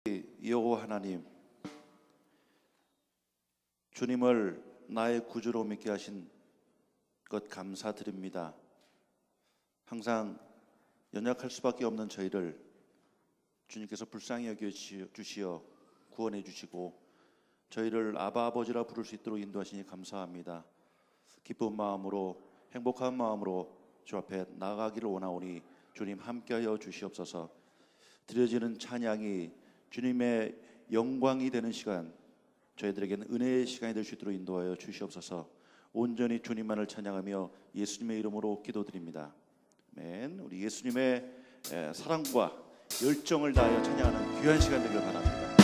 여호와 하나님, 주님을 나의 구주로 믿게 하신 것 감사드립니다. 항상 연약할 수밖에 없는 저희를 주님께서 불쌍히 여겨 주시어 구원해 주시고 저희를 아바 아버지라 부를 수 있도록 인도하시니 감사합니다. 기쁜 마음으로 행복한 마음으로 주 앞에 나아가기를 원하오니 주님 함께하여 주시옵소서. 드려지는 찬양이 주님의 영광이 되는 시간, 저희들에게는 은혜의 시간이 될 수 있도록 인도하여 주시옵소서. 온전히 주님만을 찬양하며 예수님의 이름으로 기도드립니다. 아멘. 우리 예수님의 사랑과 열정을 다하여 찬양하는 귀한 시간 되길 바랍니다.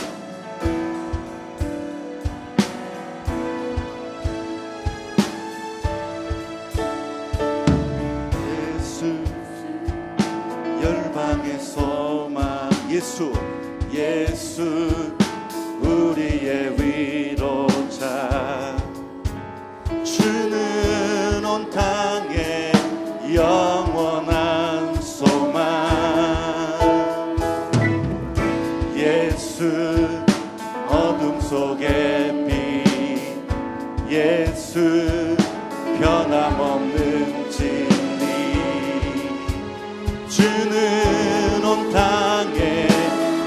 열방의 소망 예수 우리의 위로자, 주는 온 땅에 영원한 소망. 예수 어둠 속의 빛, 예수 변함없는 진리, 주는 온 땅에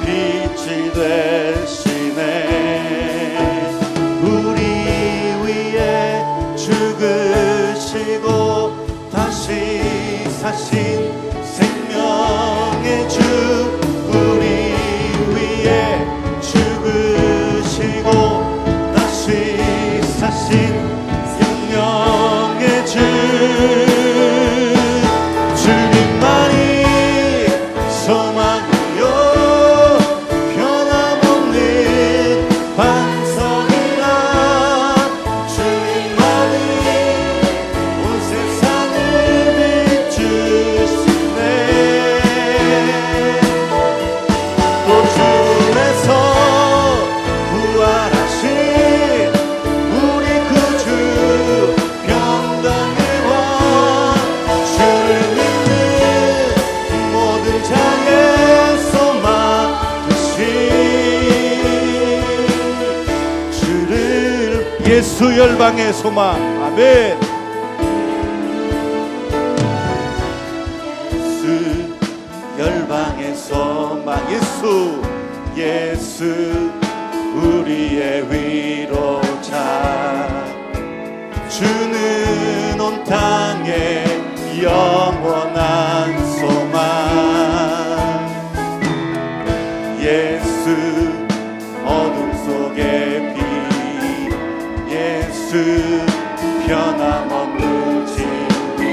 빛이 되시네. 우리 위에 죽으시고 다시 사신 생명의 주, 우리 위에 죽으시고 다시 사신 생명의 주, 주님만이 소망이요 변함없는 반석이라, 주님만이 온 세상을 비추시네. 또 죽음에서 부활하신 우리 구주 평강의 왕, 주를 믿는 모든 자의 소망 되신 주를, 예수 열방의 소망. 아멘. 예수 열방의 소망, 예수 우리의 위로자, 주는 온 땅에 영원한 소망. 예수 어둠 속의 빛, 예수 변함없는 진리,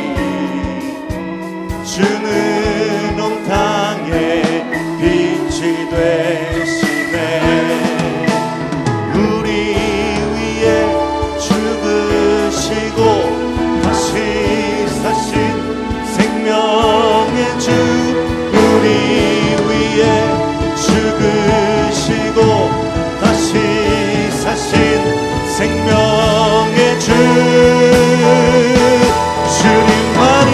주는 온 땅에 빛이 되시네. 우리 위에 죽으시고 다시 사신 생명의 주, 우리 위에 죽으시고 다시 사신 생명의 주, 주님만이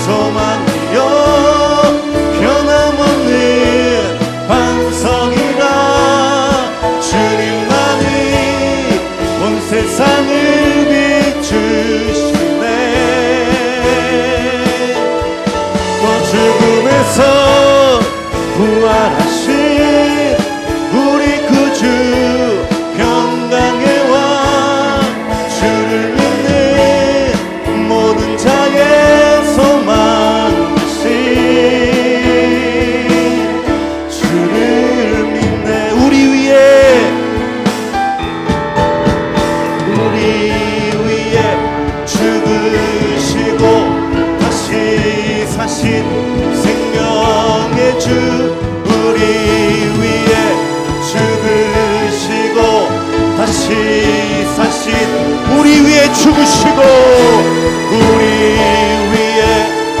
소망이요 변함없는 반석이라, 주님만이 온 세상을 비추시네. 또 죽음에서 부활하신 우리 구주 평강의 왕, 주를 믿는 모든 자의 소망 되신 주를 믿네. 우리 위에 죽으시고 다시 사신 생명의 주, 우리 위에 죽으시고 다시 사신, 우리 위에 죽으시고, 우리 위에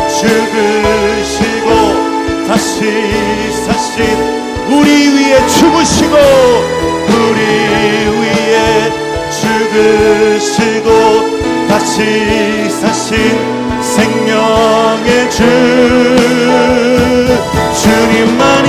죽으시고 다시 사신, 우리 위에 죽으시고, 우리 위에 죽으시고 다시 사신 생명의 주, 주님만이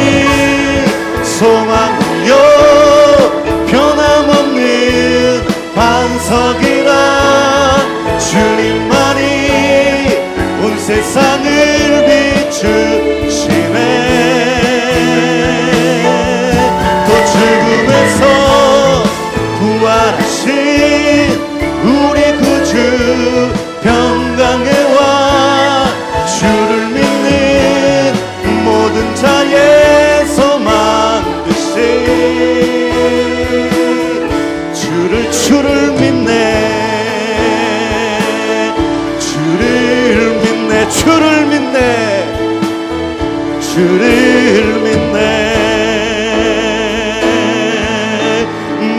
주를 믿네.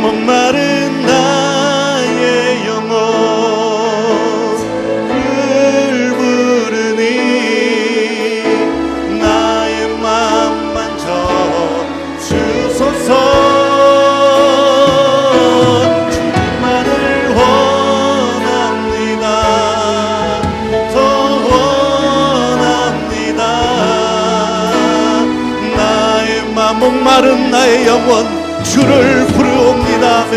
목마른 나의 영혼 주를 부르니 나의 맘 만져 주소서. 주님만을 원합니다. 더 원합니다. 나의 맘 목마른 나의 영혼 주를 부르옵니다. 아멘.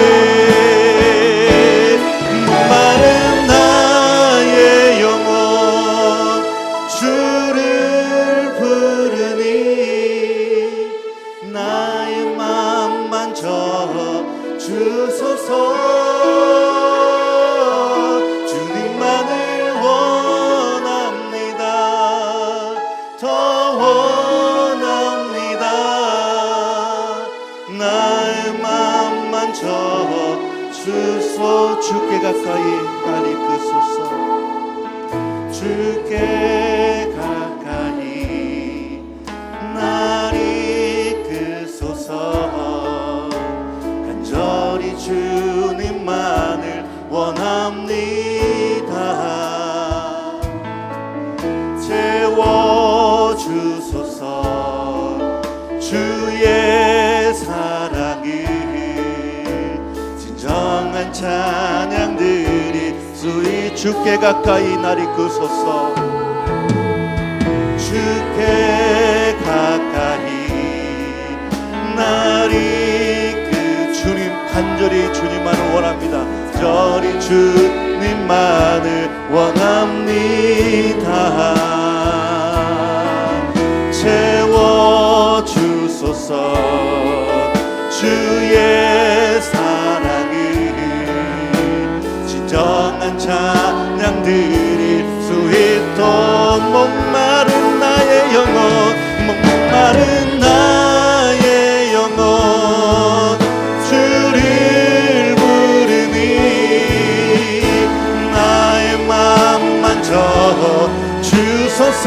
목마른 나의 영혼 주를 부르니 나의 맘 만져 주소서. 주님만을 원합니다. 더 원합니다. 나의 맘 만져 주소. 주께 가까이 날 이끄소서. 주께 가까이 날 이끄소서. 간절히 주님만을 원합니다. 채워주소서. 주의 사랑을 진정한 찬양들이 수이. 주께 가까이 날 이끄소서. 주께 가까이 날 이끄. 주님 간절히 주님만을 원합니다. 간절히 주님만을 원합니다. 채워주소서. 주의 사랑을 진정한 찬양들이 수있도록. 목마른 나의 영혼 목마른 나의 영혼 주를 부르니 나의 맘 만져 주소서.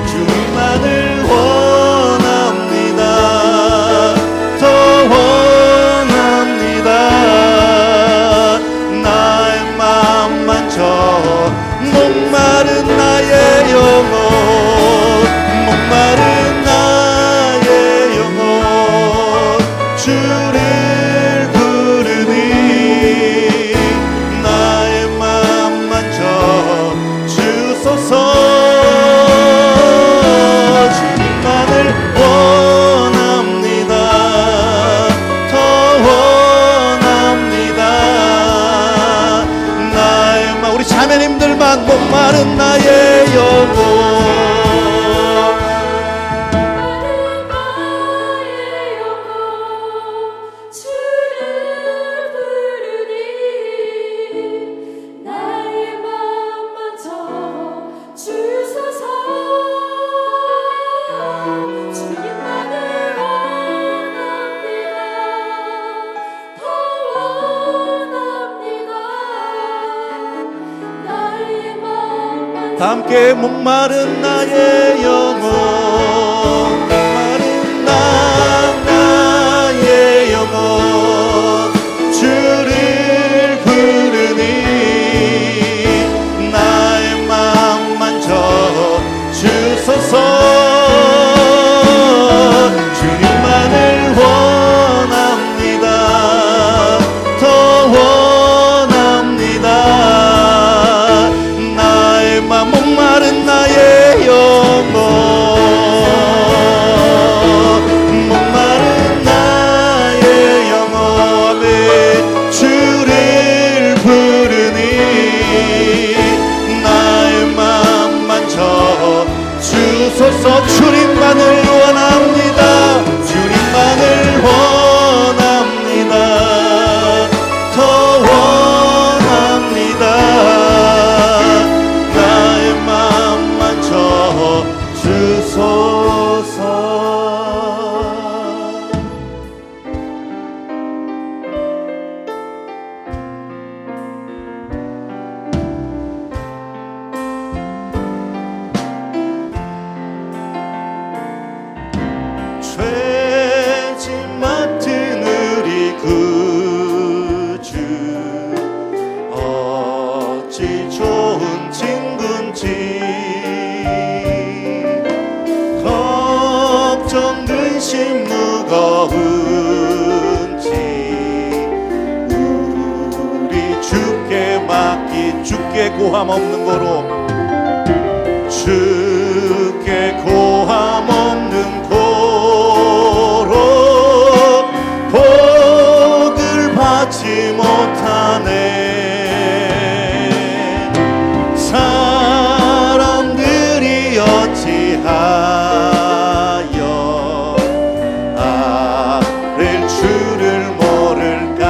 주님만을 원합니다. 더 원합니다. 나의 맘 만져. 목마른 나의 영혼 목마른 나의 영혼 주를 부르니 나의 맘 만져 주소서. 주님만을 원합니다. 더 원합니다. 나의 맘. 우리 자매님들만 목마른 나의 영혼 함께 목마른 나의 영혼 목마른 나의 영혼 주를 부르니 나의 맘 만져 주소서. 주님만을 원합니다. 더 원합니다. 목마른 나의 영혼 죄짐 맡은 우리 구주 어찌 좋은 친구인지 걱정 근심 무거운지 우리 주께 맡긴 주께 고함 없는 거로 주께 고함 없는 고로 복을 받지 못하네. 사람들이 어찌하여 아랠 줄을 모를까.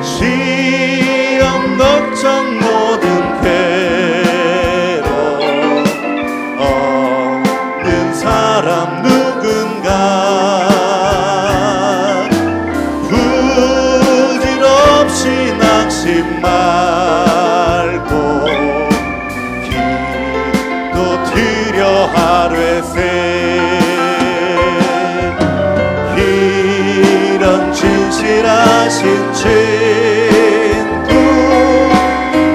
시험 걱정 모든 괴로 없는 사람 누군가 부질없이 낙심 말고 기도 드려 하루에새 이런 진실하신 친구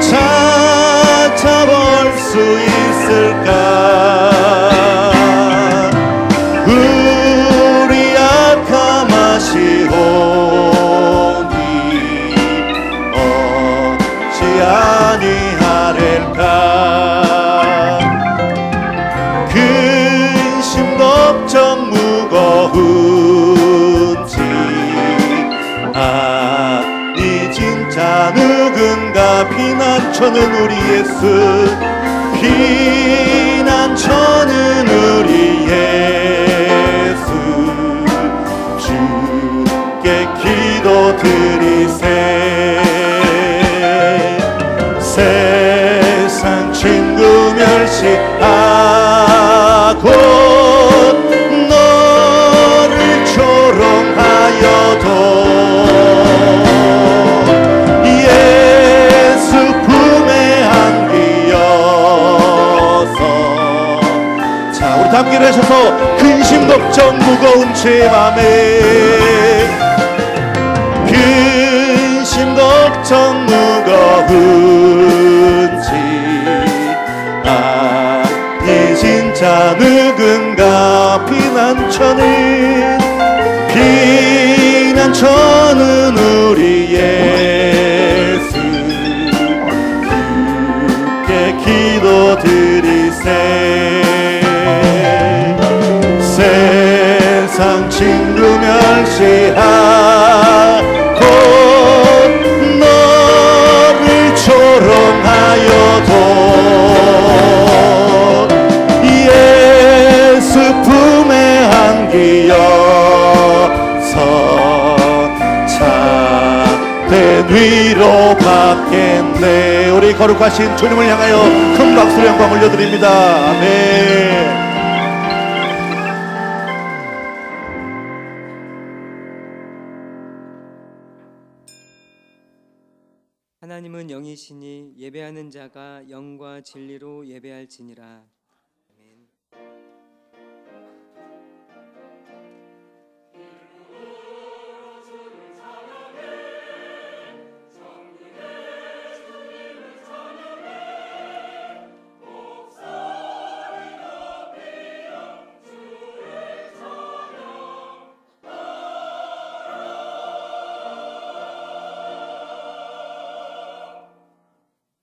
찾아볼 수 있을까. 우리 악함하시오니 어찌 아니하렐까. 근심 걱정 무거운지 아니 진짜 누군가. 피난처는 우리 예수 피난처는 우리 예수 주께 기도드리세. 세상 친구 멸시하고 너를 조롱하여도 예수 품에 안기어서. 자, 우리 다 함께 하셔서 근심 걱정 무거운 제 맘에 근심 걱정 무거운지 아니 진짜 누군가. 피난처는 우리 예수 주께 기도드리세. 세상 친구 멸시하고 너를 조롱하여도 예수 품에 안기어서 참된 위로 받겠네. 우리 거룩하신 주님을 향하여 큰 박수로 영광 올려드립니다. 아멘. 하나님은 영이시니 예배하는 자가 영과 진리로 예배할지니라. 아멘.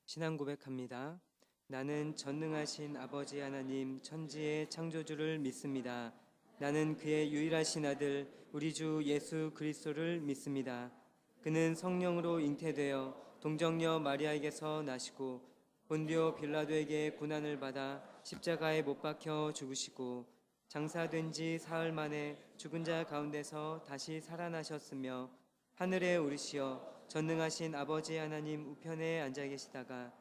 신앙 고백합니다. 나는 전능하신 아버지 하나님 천지의 창조주를 믿습니다. 나는 그의 유일하신 아들 우리 주 예수 그리스도를 믿습니다. 그는 성령으로 잉태되어 동정녀 마리아에게서 나시고 본디오 빌라도에게 고난을 받아 십자가에 못 박혀 죽으시고 장사된 지 사흘 만에 죽은 자 가운데서 다시 살아나셨으며 하늘에 오르시어 전능하신 아버지 하나님 우편에 앉아 계시다가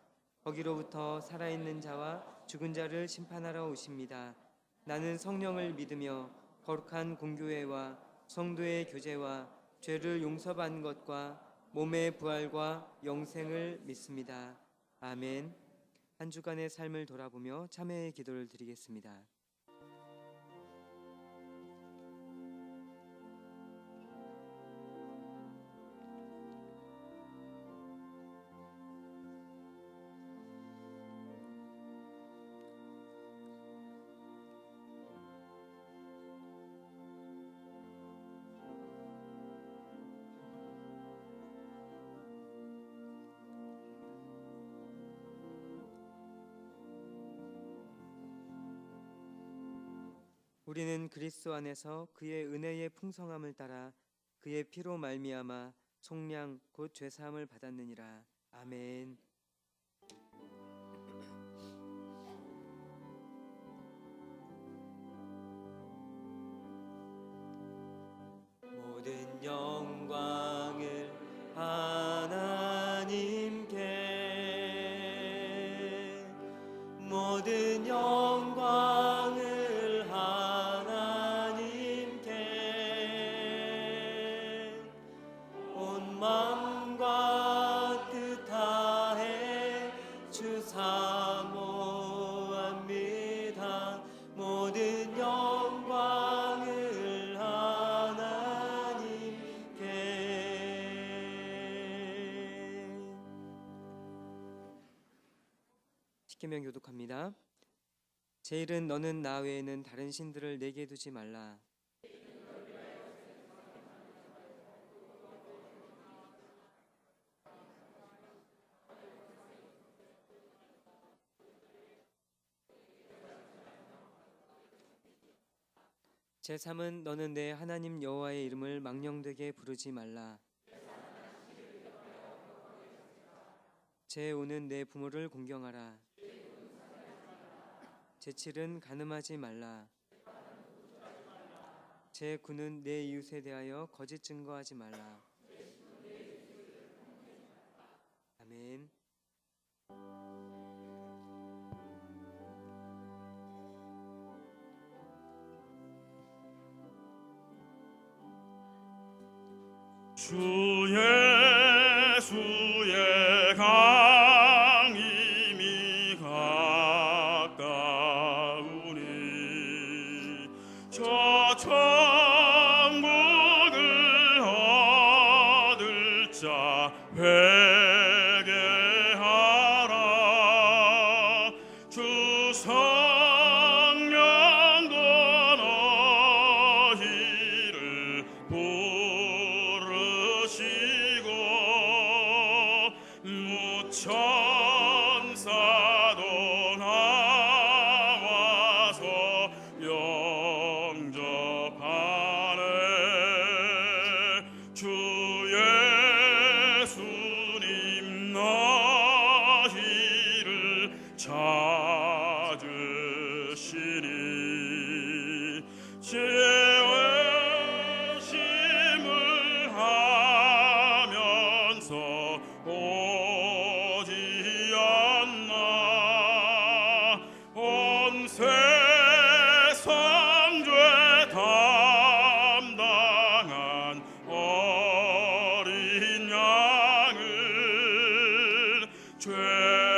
거기로부터 살아있는 자와 죽은 자를 심판하러 오십니다. 나는 성령을 믿으며 거룩한 공교회와 성도의 교제와 죄를 용서받는 것과 몸의 부활과 영생을 믿습니다. 아멘. 한 주간의 삶을 돌아보며 참회의 기도를 드리겠습니다. 우리는 그리스도 안에서 그의 은혜의 풍성함을 따라 그의 피로 말미암아 속량 곧 죄사함을 받았느니라. 아멘. 모든 영광을 하나님께, 모든 영광을 하나님께, 온 마음과 뜻 다해 주 사모합니다. 모든 영광을 하나님께. 십계명 교독합니다. 제1은 너는 나 외에는 다른 신들을 내게 두지 말라. 제3은 너는 내 하나님 여호와의 이름을 망령되게 부르지 말라. 제5는 내 부모를 공경하라. 제7은 간음하지 말라. 제9는 내 이웃에 대하여 거짓 증거하지 말라. 아멘. 주 예수의 강림이 가까우니 저 천국을 얻을 자 회개하라. 주 성령도 너희를 부르시고 무천사도 나와서 영접하네. 주 예수님 너희를 찾으시니 죄의심을 하면서 오지 않나. 온 세상 죄 담당한 어린 양을 죄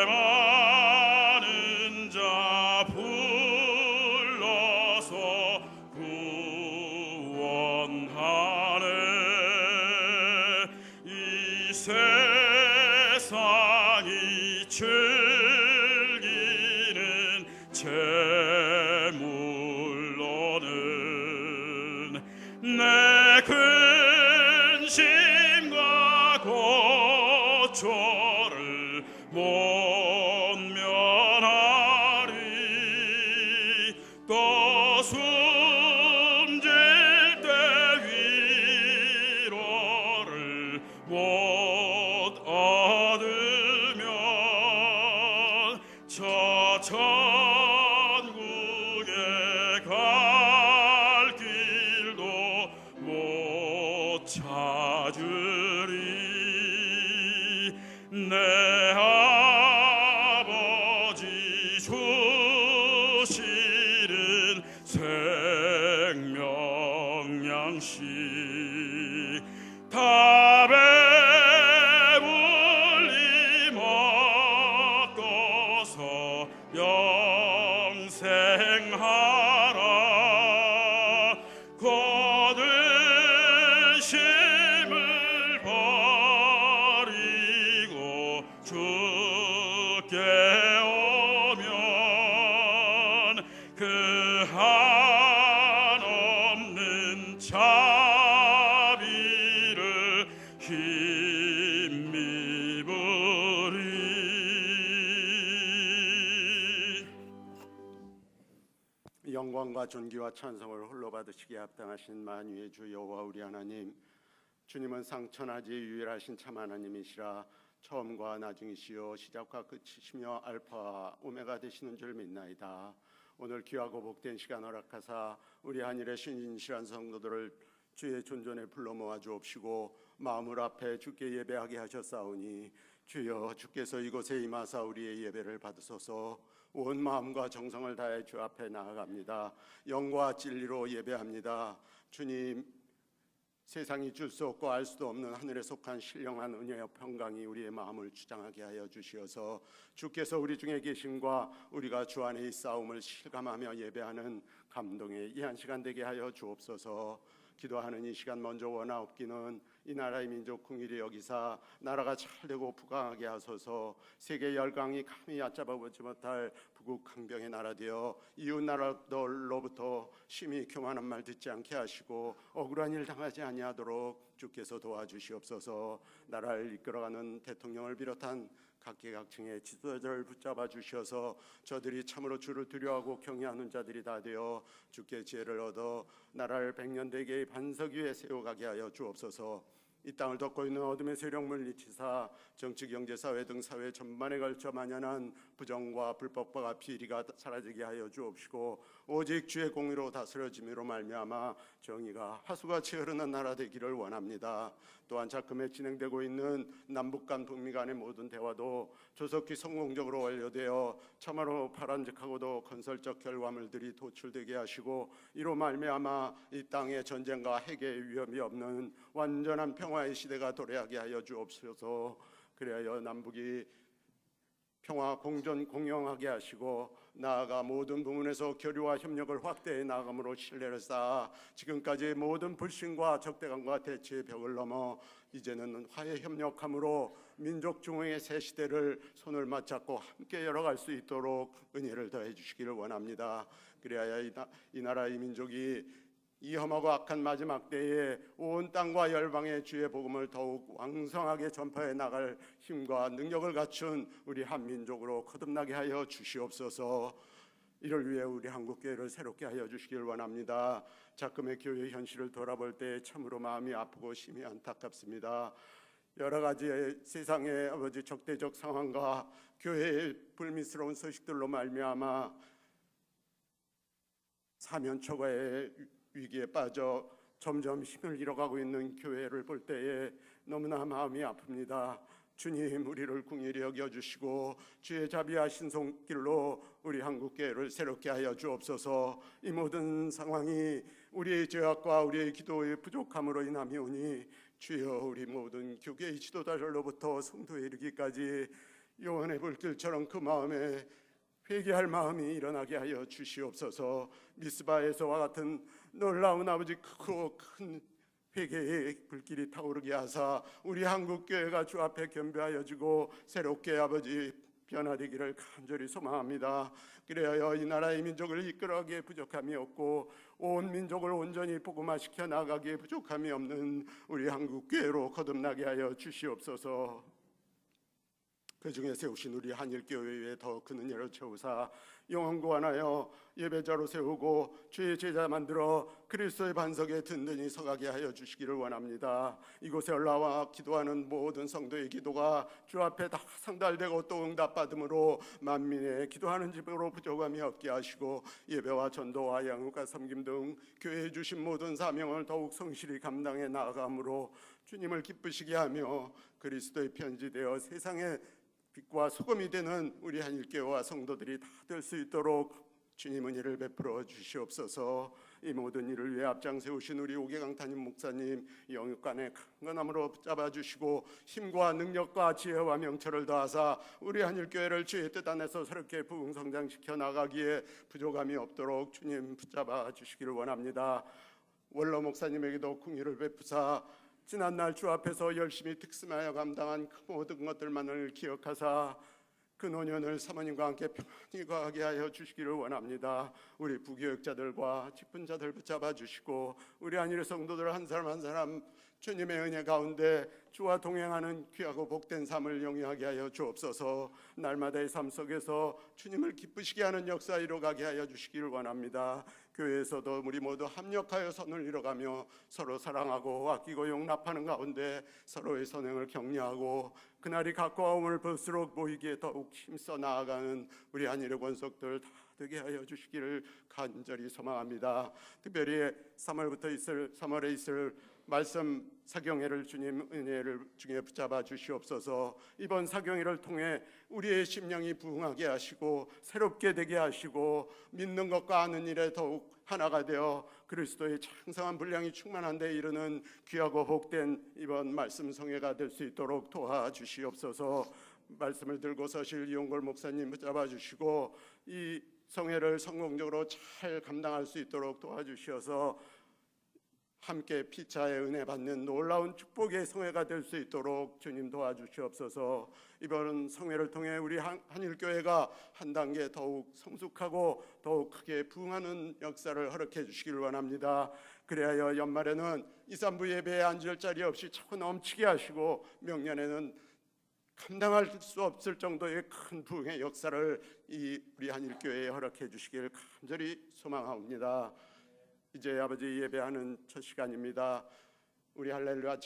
많은 자 불러서 구원하네. 이 세상이 즐기는 재물로는 내 근심과 고초를 못 면하리. 또 숨질 때 위로를 못 얻으면 저 천국에 갈 길도 못 찾으리. 내 아버지 주시는 생명양식 다 배불리 먹고서 영생하라. 거듭심을 버리고 주께 오면 그 한없는 자비를 영광과 존귀와 찬송을 홀로 받으시기에 합당하신 만유의 주 여호와 우리 하나님, 주님은 상천하지 유일하신 참 하나님이시라. 처음과 나중이시요 시작과 끝이시며 알파와 오메가 되시는 줄 믿나이다. 오늘 귀하고 복된 시간 허락하사 우리 한일의 신실한 성도들을 주의 존전에 불러 모아 주옵시고 마음을 앞에 주께 예배하게 하셨사오니 주여, 주께서 이곳에 임하사 우리의 예배를 받으소서. 온 마음과 정성을 다해 주 앞에 나아갑니다. 영과 진리로 예배합니다. 주님, 세상이 줄 수 없고 알 수도 없는 하늘에 속한 신령한 은혜와 평강이 우리의 마음을 주장하게 하여 주시어서 주께서 우리 중에 계심과 우리가 주 안에 있사옴을 실감하며 예배하는 감동의 이 한 시간 되게 하여 주옵소서. 기도하는 이 시간 먼저 원하옵기는 이 나라의 민족 궁일이 여기사 나라가 잘되고 부강하게 하소서. 세계 열강이 감히 얕잡아보지 못할 북극 강병의 나라 되어 이웃 나라들로부터 심히 교만한 말 듣지 않게 하시고 억울한 일 당하지 아니하도록 주께서 도와주시옵소서. 나라를 이끌어가는 대통령을 비롯한 각계각층의 지도자를 붙잡아 주셔서 저들이 참으로 주를 두려워하고 경외하는 자들이 다 되어 주께 지혜를 얻어 나라를 백년대계의 반석 위에 세워가게 하여 주옵소서. 이 땅을 덮고 있는 어둠의 세력 물리치사 정치, 경제, 사회 등 사회 전반에 걸쳐 만연한 부정과 불법과 비리가 사라지게 하여 주옵시고 오직 주의 공의로 다스려짐으로 말미암아 정의가 하수같이 흐르는 나라 되기를 원합니다. 또한 작금에 진행되고 있는 남북 간 북미 간의 모든 대화도 조속히 성공적으로 완료되어 참으로 바람직하고도 건설적 결과물들이 도출되게 하시고 이로 말미암아 이 땅에 전쟁과 핵의 위험이 없는 완전한 평화의 시대가 도래하게 하여 주옵소서. 그래야 남북이 평화 공존 공영하게 하시고 나아가 모든 부문에서 교류와 협력을 확대해 나감으로 신뢰를 쌓아 지금까지 모든 불신과 적대감과 대치의 벽을 넘어 이제는 화해 협력함으로 민족 중흥의 새 시대를 손을 맞잡고 함께 열어갈 수 있도록 은혜를 더해 주시기를 원합니다. 그래야 이 나라 이 민족이 이 험하고 악한 마지막 때에 온 땅과 열방의 주의 복음을 더욱 왕성하게 전파해 나갈 힘과 능력을 갖춘 우리 한민족으로 거듭나게 하여 주시옵소서. 이를 위해 우리 한국교회를 새롭게 하여 주시길 원합니다. 작금의 교회 현실을 돌아볼 때 참으로 마음이 아프고 심히 안타깝습니다. 여러 가지의 세상의 아버지 적대적 상황과 교회의 불미스러운 소식들로 말미암아 사면초가의 위기에 빠져 점점 힘을 잃어가고 있는 교회를 볼 때에 너무나 마음이 아픕니다. 주님, 우리를 긍휼히 여겨주시고 주의 자비하신 손길로 우리 한국교회를 새롭게 하여 주옵소서. 이 모든 상황이 우리의 죄악과 우리의 기도의 부족함으로 인함이오니 주여, 우리 모든 교계의 지도자들로부터 성도에 이르기까지 요한의 불길처럼 그 마음에 회개할 마음이 일어나게 하여 주시옵소서. 미스바에서와 같은 놀라운 아버지 크고 큰 회개의 불길이 타오르게 하사 우리 한국교회가 주 앞에 겸비하여지고 새롭게 아버지 변화되기를 간절히 소망합니다. 그래야 이 나라의 민족을 이끌어가기에 부족함이 없고 온 민족을 온전히 복음화시켜 나가기에 부족함이 없는 우리 한국교회로 거듭나게 하여 주시옵소서. 그 중에 세우신 우리 한일교회에 더 큰 은혜를 채우사 영원 구원하여 예배자로 세우고 주의 제자 만들어 그리스도의 반석에 든든히 서가게 하여 주시기를 원합니다. 이곳에 올라와 기도하는 모든 성도의 기도가 주 앞에 다 상달되고 또 응답받음으로 만민의 기도하는 집으로 부족함이 없게 하시고 예배와 전도와 양육과 섬김 등 교회에 주신 모든 사명을 더욱 성실히 감당해 나아감으로 주님을 기쁘시게 하며 그리스도의 편지되어 세상에 빛과 소금이 되는 우리 한일교회와 성도들이 다 될 수 있도록 주님 은혜를 베풀어 주시옵소서. 이 모든 일을 위해 앞장 세우신 우리 오계강 담임 목사님 영육간에 강건함으로 붙잡아 주시고 힘과 능력과 지혜와 명철을 더하사 우리 한일교회를 주의 뜻 안에서 새롭게 부흥성장시켜 나가기에 부족함이 없도록 주님 붙잡아 주시기를 원합니다. 원로 목사님에게도 긍휼을 베푸사 지난날 주 앞에서 열심히 특심하여 감당한 그 모든 것들만을 기억하사 그 노년을 사모님과 함께 편히 거하게 하여 주시기를 원합니다. 우리 부교육자들과 직분자들 붙잡아 주시고 우리 한일의 성도들 한 사람 한 사람 주님의 은혜 가운데 주와 동행하는 귀하고 복된 삶을 영위하게 하여 주옵소서. 날마다의 삶 속에서 주님을 기쁘시게 하는 역사 이뤄가게 하여 주시기를 원합니다. 교회에서도 우리 모두 합력하여 선을 이뤄가며 서로 사랑하고 아끼고 용납하는 가운데 서로의 선행을 격려하고 그날이 가까움을 볼수록 모이기에 더욱 힘써 나아가는 우리 한일의 권속들 다 되게 하여 주시기를 간절히 소망합니다. 특별히 3월에 있을 말씀 사경회를 주님 은혜를 중에 붙잡아 주시옵소서. 이번 사경회를 통해 우리의 심령이 부흥하게 하시고 새롭게 되게 하시고 믿는 것과 아는 일에 더욱 하나가 되어 그리스도의 창성한 분량이 충만한 데 이르는 귀하고 복된 이번 말씀 성회가 될 수 있도록 도와주시옵소서. 말씀을 들고 서실 이용걸 목사님 붙잡아 주시고 이 성회를 성공적으로 잘 감당할 수 있도록 도와주시어서 함께 피차의 은혜 받는 놀라운 축복의 성회가 될 수 있도록 주님 도와주시옵소서. 이번 성회를 통해 우리 한일교회가 한 단계 더욱 성숙하고 더욱 크게 부흥하는 역사를 허락해 주시기를 원합니다. 그래야 연말에는 2, 3부 예배에 앉을 자리 없이 차고 넘치게 하시고 명년에는 감당할 수 없을 정도의 큰 부흥의 역사를 우리 한일교회에 허락해 주시기를 간절히 소망하옵니다. 이제 아버지 예배하는 첫 시간입니다. 우리 할렐루야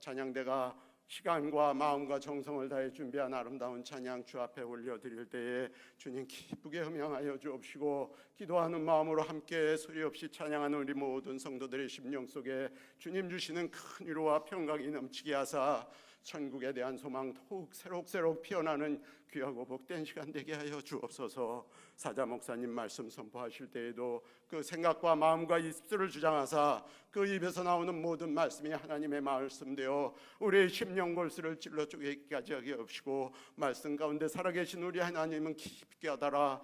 찬양대가 시간과 마음과 정성을 다해 준비한 아름다운 찬양 주 앞에 올려드릴 때에 주님 기쁘게 음향하여 주옵시고 기도하는 마음으로 함께 소리 없이 찬양하는 우리 모든 성도들의 심령 속에 주님 주시는 큰 위로와 평강이 넘치게 하사 천국에 대한 소망 더욱 새록새록 피어나는 귀하고 복된 시간 되게 하여 주옵소서. 사자 목사님 말씀 선포하실 때에도 그 생각과 마음과 입술을 주장하사 그 입에서 나오는 모든 말씀이 하나님의 말씀되어 우리의 심령 골수를 찔러 쪼개기까지 하게 없이고 말씀 가운데 살아계신 우리 하나님은 깊게 하더라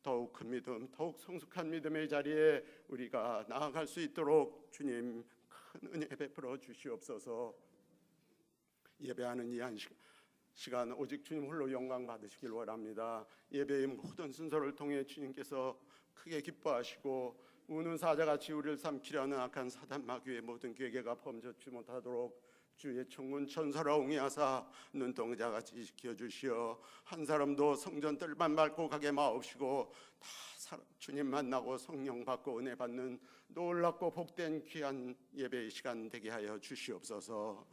더욱 큰 믿음, 더욱 성숙한 믿음의 자리에 우리가 나아갈 수 있도록 주님 큰 은혜 베풀어 주시옵소서. 예배하는 이 한 시간 오직 주님 홀로 영광 받으시길 원합니다. 예배의 모든 순서를 통해 주님께서 크게 기뻐하시고 우는 사자같이 우리를 삼키려 하는 악한 사단 마귀의 모든 계계가 범접지 못하도록 주의 천군 천사라 옹이하사 눈동자같이 지켜주시어 한 사람도 성전 뜰만 밟고 가게 마옵시고 다 주님 만나고 성령 받고 은혜 받는 놀랍고 복된 귀한 예배의 시간 되게 하여 주시옵소서.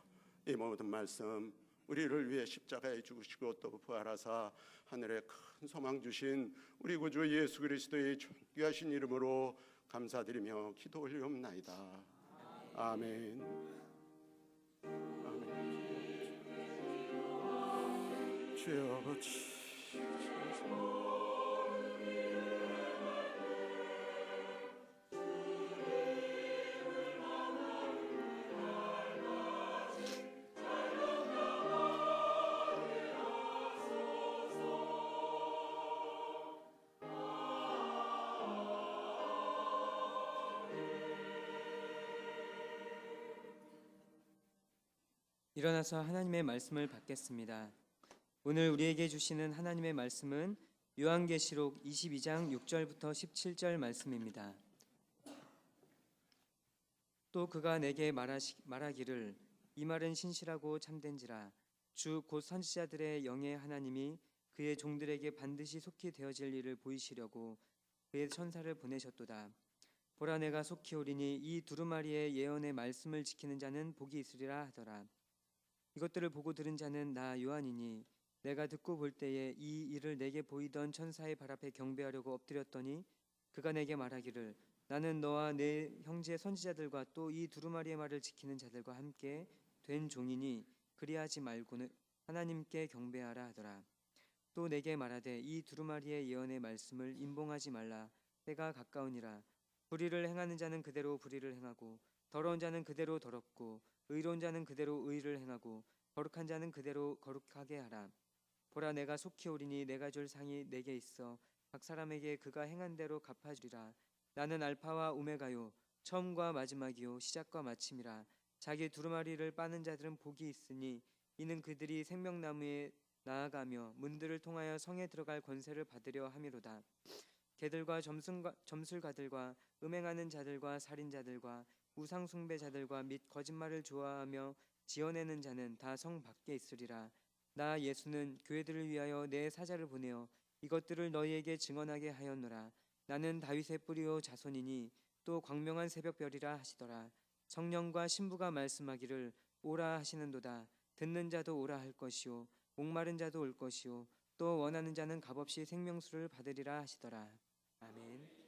이 모든 말씀 우리를 위해 십자가에 죽으시고 또 부활하사 하늘에 큰 소망 주신 우리 구주 예수 그리스도의 존귀하신 이름으로 감사드리며 기도 올리옵나이다. 아멘. 아멘. 주여 아버지 일어나서 하나님의 말씀을 받겠습니다. 오늘 우리에게 주시는 하나님의 말씀은 요한계시록 22장 6절부터 17절 말씀입니다. 또 그가 내게 말하기를 이 말은 신실하고 참된지라 주 곧 선지자들의 영의 하나님이 그의 종들에게 반드시 속히 되어질 일을 보이시려고 그의 천사를 보내셨도다. 보라 내가 속히 오리니 이 두루마리의 예언의 말씀을 지키는 자는 복이 있으리라 하더라. 이것들을 보고 들은 자는 나 요한이니 내가 듣고 볼 때에 이 일을 내게 보이던 천사의 발 앞에 경배하려고 엎드렸더니 그가 내게 말하기를 나는 너와 내 형제 선지자들과 또 이 두루마리의 말을 지키는 자들과 함께 된 종이니 그리하지 말고는 하나님께 경배하라 하더라. 또 내게 말하되 이 두루마리의 예언의 말씀을 임봉하지 말라. 때가 가까우니라. 불의를 행하는 자는 그대로 불의를 행하고 더러운 자는 그대로 더럽고 의로운 자는 그대로 의를 행하고 거룩한 자는 그대로 거룩하게 하라. 보라 내가 속히 오리니 내가 줄 상이 내게 있어 각 사람에게 그가 행한 대로 갚아주리라. 나는 알파와 오메가요 처음과 마지막이요 시작과 마침이라. 자기 두루마리를 빠는 자들은 복이 있으니 이는 그들이 생명나무에 나아가며 문들을 통하여 성에 들어갈 권세를 받으려 함이로다. 개들과 점술가들과 음행하는 자들과 살인자들과 우상 숭배자들과 및 거짓말을 좋아하며 지어내는 자는 다 성 밖에 있으리라. 나 예수는 교회들을 위하여 내 사자를 보내어 이것들을 너희에게 증언하게 하였노라. 나는 다윗의 뿌리요 자손이니 또 광명한 새벽별이라 하시더라. 성령과 신부가 말씀하기를 오라 하시는도다. 듣는 자도 오라 할 것이요 목마른 자도 올 것이요 또 원하는 자는 값없이 생명수를 받으리라 하시더라. 아멘.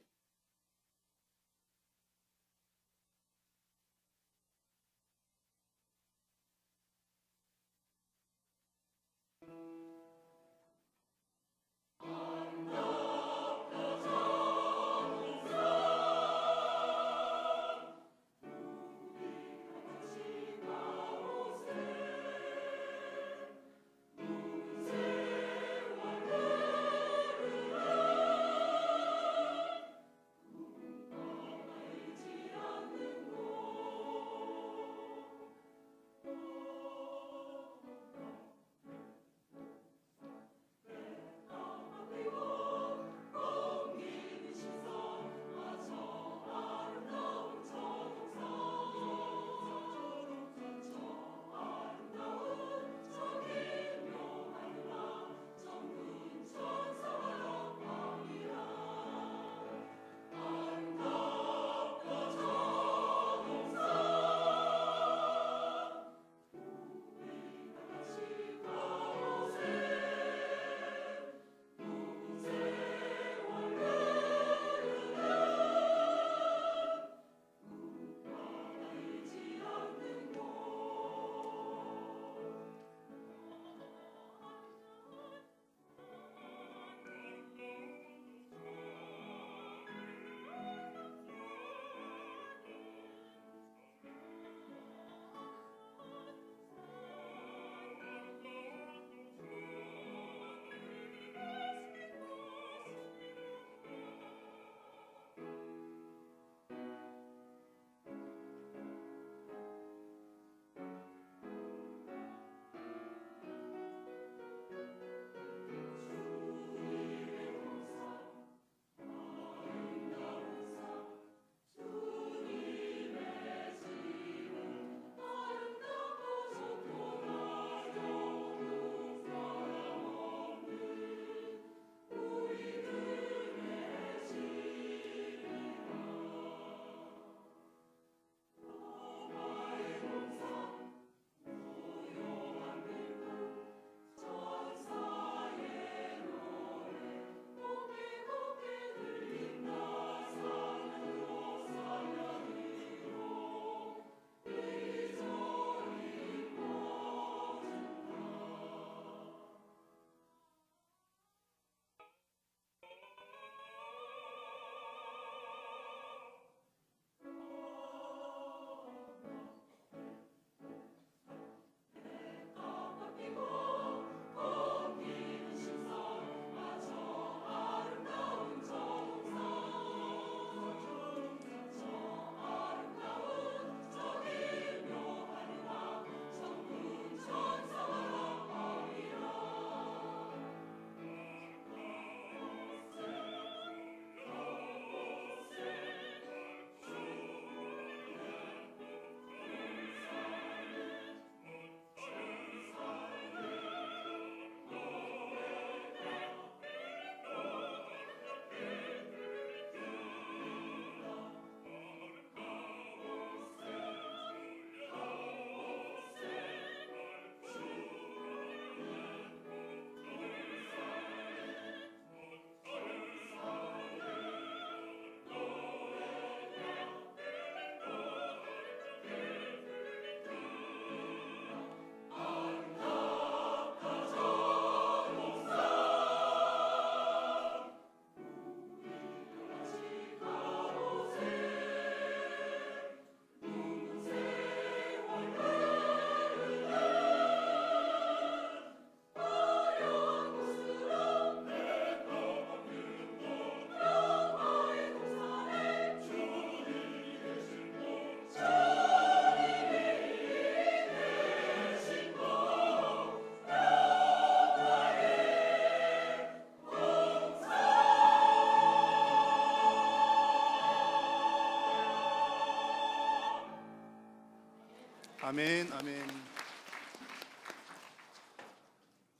아멘, 아멘.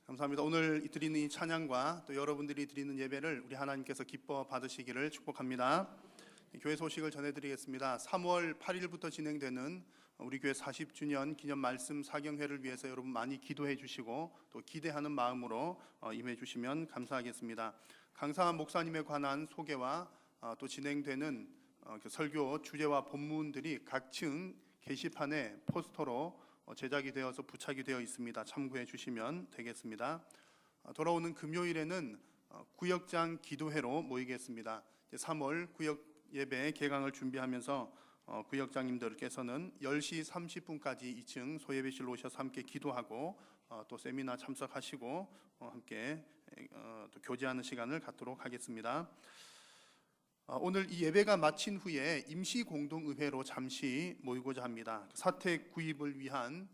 감사합니다. 오늘 드리는 이 찬양과 또 여러분들이 드리는 예배를 우리 하나님께서 기뻐 받으시기를 축복합니다. 교회 소식을 전해드리겠습니다. 3월 8일부터 진행되는 우리 교회 40주년 기념 말씀 사경회를 위해서 여러분 많이 기도해 주시고 또 기대하는 마음으로 임해 주시면 감사하겠습니다. 강상한 목사님에 관한 소개와 또 진행되는 설교 주제와 본문들이 각층 게시판에 포스터로 제작이 되어서 부착이 되어 있습니다. 참고해 주시면 되겠습니다. 돌아오는 금요일에는 구역장 기도회로 모이겠습니다. 3월 구역 예배 개강을 준비하면서 구역장님들께서는 10시 30분까지 2층 소예배실로 오셔서 함께 기도하고 또 세미나 참석하시고 함께 또 교제하는 시간을 갖도록 하겠습니다. 오늘 이 예배가 마친 후에 임시 공동의회로 잠시 모이고자 합니다. 사택 구입을 위한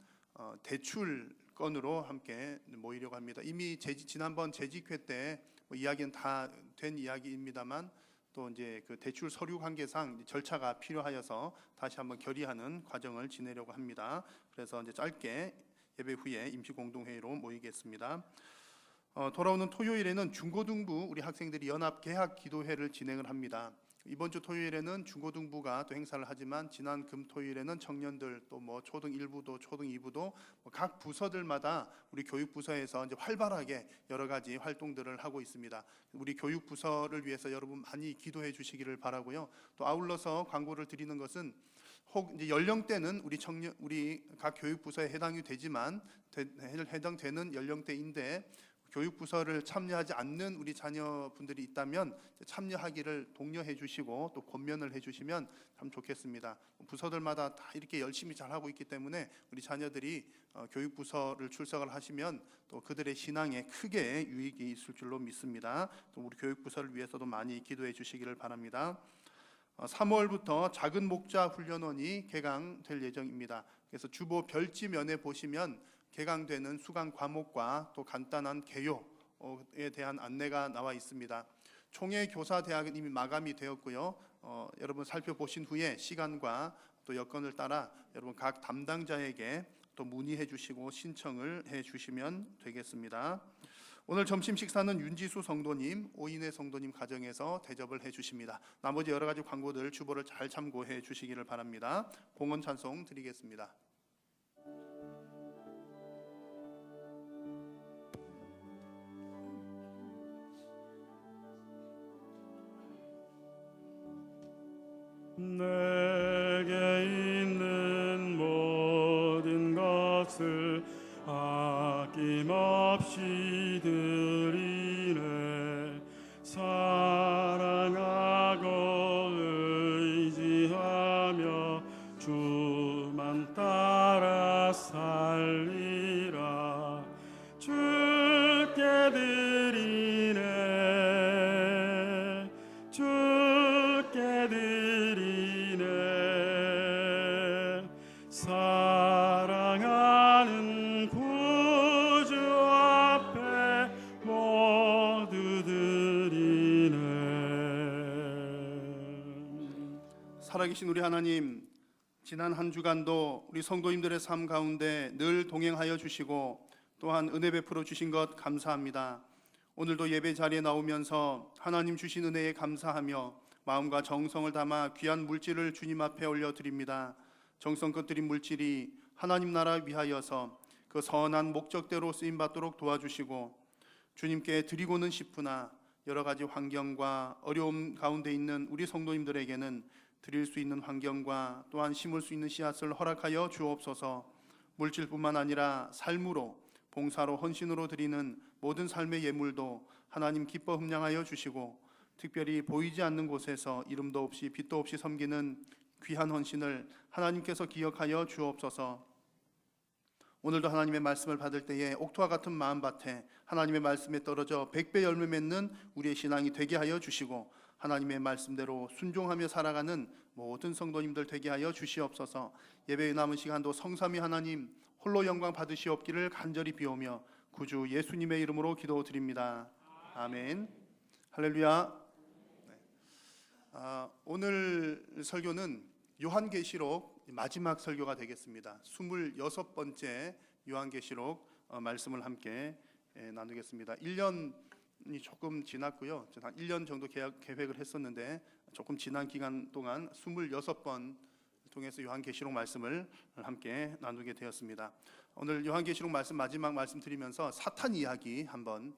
대출 건으로 함께 모이려고 합니다. 이미 지난번 재직회 때 이야기는 다 된 이야기입니다만 또 이제 그 대출 서류 관계상 절차가 필요하여서 다시 한번 결의하는 과정을 지내려고 합니다. 그래서 이제 짧게 예배 후에 임시 공동회의로 모이겠습니다. 돌아오는 토요일에는 중고등부 우리 학생들이 연합 개학 기도회를 진행을 합니다. 이번 주 토요일에는 중고등부가 또 행사를 하지만 지난 금토일에는 청년들 또 뭐 초등 1부도 초등 2부도 각 부서들마다 우리 교육부서에서 이제 활발하게 여러 가지 활동들을 하고 있습니다. 우리 교육부서를 위해서 여러분 많이 기도해 주시기를 바라고요. 또 아울러서 광고를 드리는 것은 혹 이제 연령대는 우리 각 교육부서에 해당이 되지만 해당되는 연령대인데 교육부서를 참여하지 않는 우리 자녀분들이 있다면 참여하기를 독려해 주시고 또 권면을 해 주시면 참 좋겠습니다. 부서들마다 다 이렇게 열심히 잘하고 있기 때문에 우리 자녀들이 교육부서를 출석을 하시면 또 그들의 신앙에 크게 유익이 있을 줄로 믿습니다. 또 우리 교육부서를 위해서도 많이 기도해 주시기를 바랍니다. 3월부터 작은 목자 훈련원이 개강될 예정입니다. 그래서 주보 별지면에 보시면 개강되는 수강 과목과 또 간단한 개요에 대한 안내가 나와 있습니다. 총회 교사 대학은 이미 마감이 되었고요. 여러분 살펴보신 후에 시간과 또 여건을 따라 여러분 각 담당자에게 또 문의해 주시고 신청을 해 주시면 되겠습니다. 오늘 점심 식사는 윤지수 성도님, 오인혜 성도님 가정에서 대접을 해 주십니다. 나머지 여러 가지 광고들 주보를 잘 참고해 주시기를 바랍니다. 공헌 찬송 드리겠습니다. 내게 있는 모든 것을 아낌없이 드리네. 사랑하고 의지하며 주만 따라 살리라. 주께 드리네. 주께 드리네. 사랑하는 구주 앞에 모두 드리네. 살아계신 우리 하나님, 지난 한 주간도 우리 성도님들의 삶 가운데 늘 동행하여 주시고 또한 은혜 베풀어 주신 것 감사합니다. 오늘도 예배 자리에 나오면서 하나님 주신 은혜에 감사하며 마음과 정성을 담아 귀한 물질을 주님 앞에 올려드립니다. 정성껏 드린 물질이 하나님 나라 위하여서 그 선한 목적대로 쓰임받도록 도와주시고 주님께 드리고는 싶으나 여러 가지 환경과 어려움 가운데 있는 우리 성도님들에게는 드릴 수 있는 환경과 또한 심을 수 있는 씨앗을 허락하여 주옵소서. 물질뿐만 아니라 삶으로 봉사로 헌신으로 드리는 모든 삶의 예물도 하나님 기뻐 흠량하여 주시고 특별히 보이지 않는 곳에서 이름도 없이 빛도 없이 섬기는 귀한 헌신을 하나님께서 기억하여 주옵소서. 오늘도 하나님의 말씀을 받을 때에 옥토와 같은 마음밭에 하나님의 말씀에 떨어져 100배 열매 맺는 우리의 신앙이 되게 하여 주시고 하나님의 말씀대로 순종하며 살아가는 모든 성도님들 되게 하여 주시옵소서. 예배의 남은 시간도 성삼위 하나님 홀로 영광 받으시옵기를 간절히 비오며 구주 예수님의 이름으로 기도드립니다. 아멘. 할렐루야. 오늘 설교는 요한계시록 마지막 설교가 되겠습니다. 26번째 요한계시록 말씀을 함께 나누겠습니다. 1년이 조금 지났고요. 한 1년 정도 계획을 했었는데 조금 지난 기간 동안 26번 통해서 요한계시록 말씀을 함께 나누게 되었습니다. 오늘 요한계시록 말씀 마지막 말씀 드리면서 사탄 이야기 한번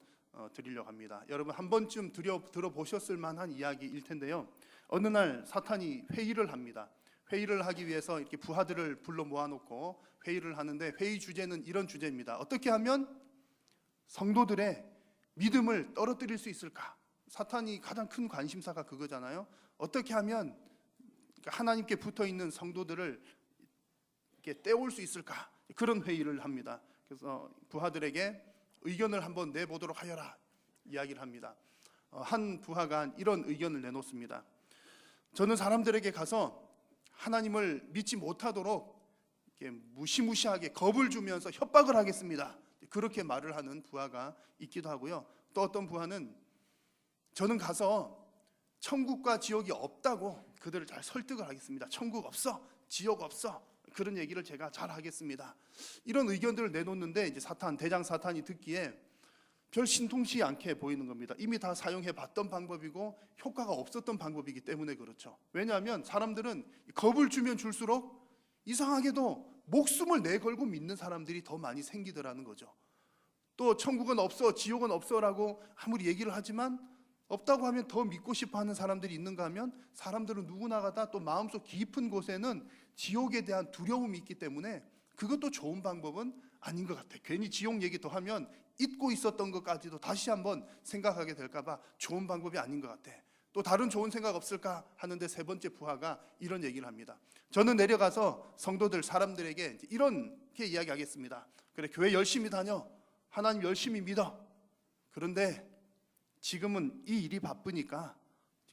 드리려고 합니다. 여러분 한 번쯤 들어보셨을 만한 이야기일 텐데요. 어느 날 사탄이 회의를 합니다. 회의를 하기 위해서 이렇게 부하들을 불러 모아놓고 회의를 하는데 회의 주제는 이런 주제입니다. 어떻게 하면 성도들의 믿음을 떨어뜨릴 수 있을까? 사탄이 가장 큰 관심사가 그거잖아요. 어떻게 하면 하나님께 붙어 있는 성도들을 이렇게 떼올 수 있을까? 그런 회의를 합니다. 그래서 부하들에게 의견을 한번 내보도록 하여라 이야기를 합니다. 한 부하가 이런 의견을 내놓습니다. 저는 사람들에게 가서 하나님을 믿지 못하도록 이렇게 무시무시하게 겁을 주면서 협박을 하겠습니다. 그렇게 말을 하는 부하가 있기도 하고요. 또 어떤 부하는 저는 가서 천국과 지옥이 없다고 그들을 잘 설득을 하겠습니다. 천국 없어, 지옥 없어. 그런 얘기를 제가 잘 하겠습니다. 이런 의견들을 내놓는데 이제 대장 사탄이 듣기에 별 신통치 않게 보이는 겁니다. 이미 다 사용해 봤던 방법이고 효과가 없었던 방법이기 때문에 그렇죠. 왜냐하면 사람들은 겁을 주면 줄수록 이상하게도 목숨을 내걸고 믿는 사람들이 더 많이 생기더라는 거죠. 또 천국은 없어, 지옥은 없어라고 아무리 얘기를 하지만 없다고 하면 더 믿고 싶어 하는 사람들이 있는가 하면 사람들은 누구나가 다 또 마음속 깊은 곳에는 지옥에 대한 두려움이 있기 때문에 그것도 좋은 방법은 아닌 것 같아요. 괜히 지옥 얘기 더 하면 잊고 있었던 것까지도 다시 한번 생각하게 될까 봐 좋은 방법이 아닌 것 같아. 또 다른 좋은 생각 없을까 하는데 세 번째 부하가 이런 얘기를 합니다. 저는 내려가서 성도들 사람들에게 이렇게 이야기하겠습니다. 그래, 교회 열심히 다녀. 하나님 열심히 믿어. 그런데 지금은 이 일이 바쁘니까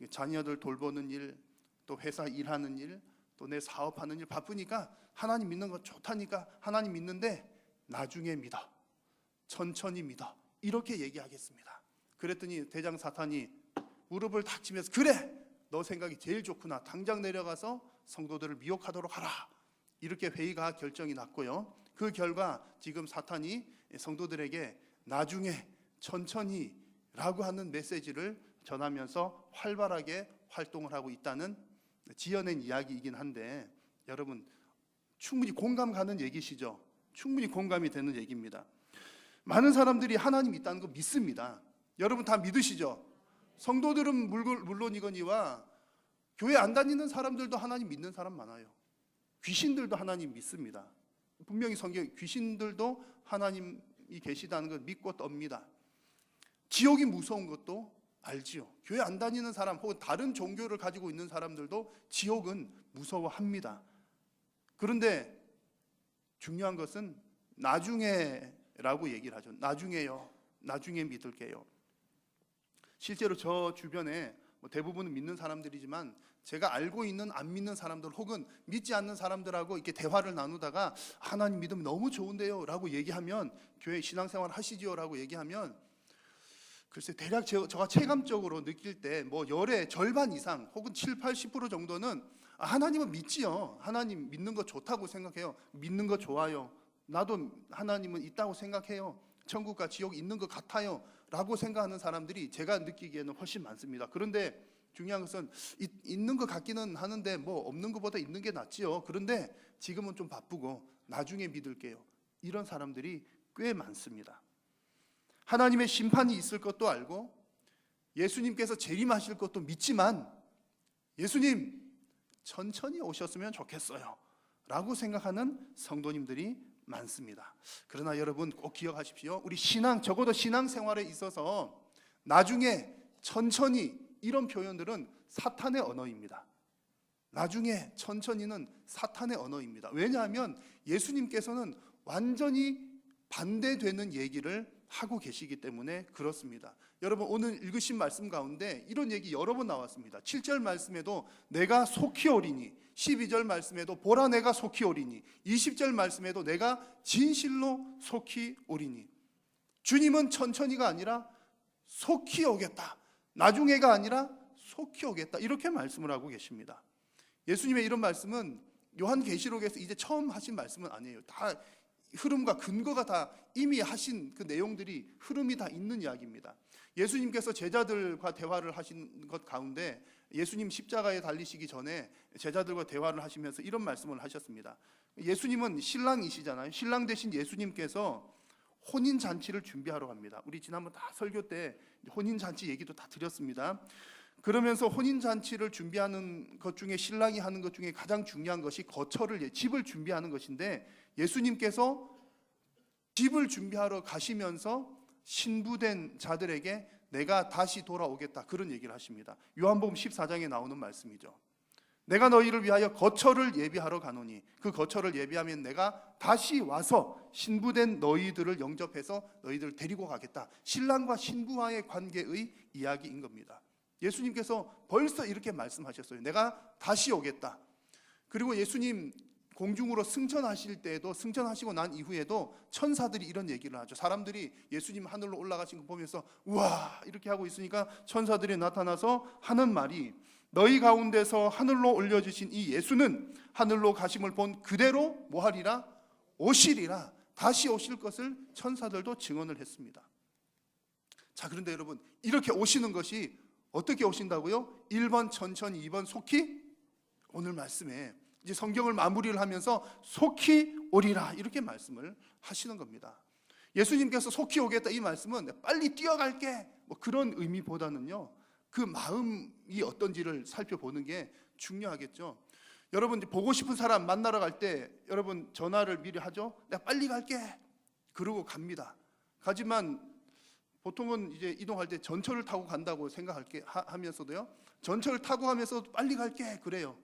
자녀들 돌보는 일, 또 회사 일하는 일, 또 내 사업하는 일 바쁘니까 하나님 믿는 거 좋다니까 하나님 믿는데 나중에 믿어. 천천히 믿어. 이렇게 얘기하겠습니다. 그랬더니 대장 사탄이 무릎을 탁 치면서 그래! 너 생각이 제일 좋구나. 당장 내려가서 성도들을 미혹하도록 하라. 이렇게 회의가 결정이 났고요. 그 결과 지금 사탄이 성도들에게 나중에 천천히 라고 하는 메시지를 전하면서 활발하게 활동을 하고 있다는 지어낸 이야기이긴 한데 여러분 충분히 공감 가는 얘기시죠? 충분히 공감이 되는 얘기입니다. 많은 사람들이 하나님 있다는 거 믿습니다. 여러분 다 믿으시죠? 성도들은 물론이거니와 교회 안 다니는 사람들도 하나님 믿는 사람 많아요. 귀신들도 하나님 믿습니다. 분명히 성경에 귀신들도 하나님이 계시다는 걸 믿고 떱니다. 지옥이 무서운 것도 알지요. 교회 안 다니는 사람 혹은 다른 종교를 가지고 있는 사람들도 지옥은 무서워합니다. 그런데 중요한 것은 나중에라고 얘기를 하죠. 나중에요. 나중에 믿을게요. 실제로 저 주변에 대부분은 믿는 사람들이지만 제가 알고 있는 안 믿는 사람들 혹은 믿지 않는 사람들하고 이렇게 대화를 나누다가 하나님 믿으면 너무 좋은데요 라고 얘기하면 교회 신앙생활 하시지요 라고 얘기하면 글쎄 대략 제가 체감적으로 느낄 때 열의 절반 이상 혹은 7, 80% 정도는 하나님은 믿지요. 하나님 믿는 거 좋다고 생각해요. 믿는 거 좋아요. 나도 하나님은 있다고 생각해요. 천국과 지옥이 있는 것 같아요 라고 생각하는 사람들이 제가 느끼기에는 훨씬 많습니다. 그런데 중요한 것은 있는 것 같기는 하는데 없는 것보다 있는 게 낫지요. 그런데 지금은 좀 바쁘고 나중에 믿을게요. 이런 사람들이 꽤 많습니다. 하나님의 심판이 있을 것도 알고 예수님께서 재림하실 것도 믿지만 예수님 천천히 오셨으면 좋겠어요 라고 생각하는 성도님들이 많습니다. 그러나 여러분 꼭 기억하십시오. 우리 적어도 신앙생활에 있어서 나중에 천천히 이런 표현들은 사탄의 언어입니다. 나중에 천천히는 사탄의 언어입니다. 왜냐하면 예수님께서는 완전히 반대되는 얘기를 하고 계시기 때문에 그렇습니다. 여러분 오늘 읽으신 말씀 가운데 이런 얘기 여러 번 나왔습니다. 7절 말씀에도 내가 속히 오리니, 12절 말씀에도 보라 내가 속히 오리니, 20절 말씀에도 내가 진실로 속히 오리니. 주님은 천천히가 아니라 속히 오겠다. 나중에가 아니라 속히 오겠다. 이렇게 말씀을 하고 계십니다. 예수님의 이런 말씀은 요한계시록에서 이제 처음 하신 말씀은 아니에요. 다 흐름과 근거가 다 이미 하신 그 내용들이 흐름이 다 있는 이야기입니다. 예수님께서 제자들과 대화를 하신 것 가운데 예수님 십자가에 달리시기 전에 제자들과 대화를 하시면서 이런 말씀을 하셨습니다. 예수님은 신랑이시잖아요. 신랑 되신 예수님께서 혼인잔치를 준비하러 갑니다. 우리 지난번 다 설교 때 혼인잔치 얘기도 다 드렸습니다. 그러면서 혼인잔치를 준비하는 것 중에 신랑이 하는 것 중에 가장 중요한 것이 거처를, 집을 준비하는 것인데 예수님께서 집을 준비하러 가시면서 신부된 자들에게 내가 다시 돌아오겠다, 그런 얘기를 하십니다. 요한복음 14장에 나오는 말씀이죠. 내가 너희를 위하여 거처를 예비하러 가노니 그 거처를 예비하면 내가 다시 와서 신부된 너희들을 영접해서 너희들을 데리고 가겠다. 신랑과 신부와의 관계의 이야기인 겁니다. 예수님께서 벌써 이렇게 말씀하셨어요. 내가 다시 오겠다. 그리고 예수님 공중으로 승천하실 때에도, 승천하시고 난 이후에도 천사들이 이런 얘기를 하죠. 사람들이 예수님 하늘로 올라가신 거 보면서 우와 이렇게 하고 있으니까 천사들이 나타나서 하는 말이, 너희 가운데서 하늘로 올려주신 이 예수는 하늘로 가심을 본 그대로 뭐하리라? 오시리라. 다시 오실 것을 천사들도 증언을 했습니다. 자, 그런데 여러분, 이렇게 오시는 것이 어떻게 오신다고요? 1번 천천히, 2번 속히, 오늘 말씀에 이제 성경을 마무리를 하면서 속히 오리라 이렇게 말씀을 하시는 겁니다. 예수님께서 속히 오겠다 이 말씀은 빨리 뛰어갈게 뭐 그런 의미보다는요, 그 마음이 어떤지를 살펴보는 게 중요하겠죠. 여러분 보고 싶은 사람 만나러 갈 때 여러분 전화를 미리 하죠. 내가 빨리 갈게 그러고 갑니다. 가지만 보통은 이제 이동할 때 전철을 타고 간다고 생각할게 하면서도요, 전철을 타고 가면서도 빨리 갈게 그래요.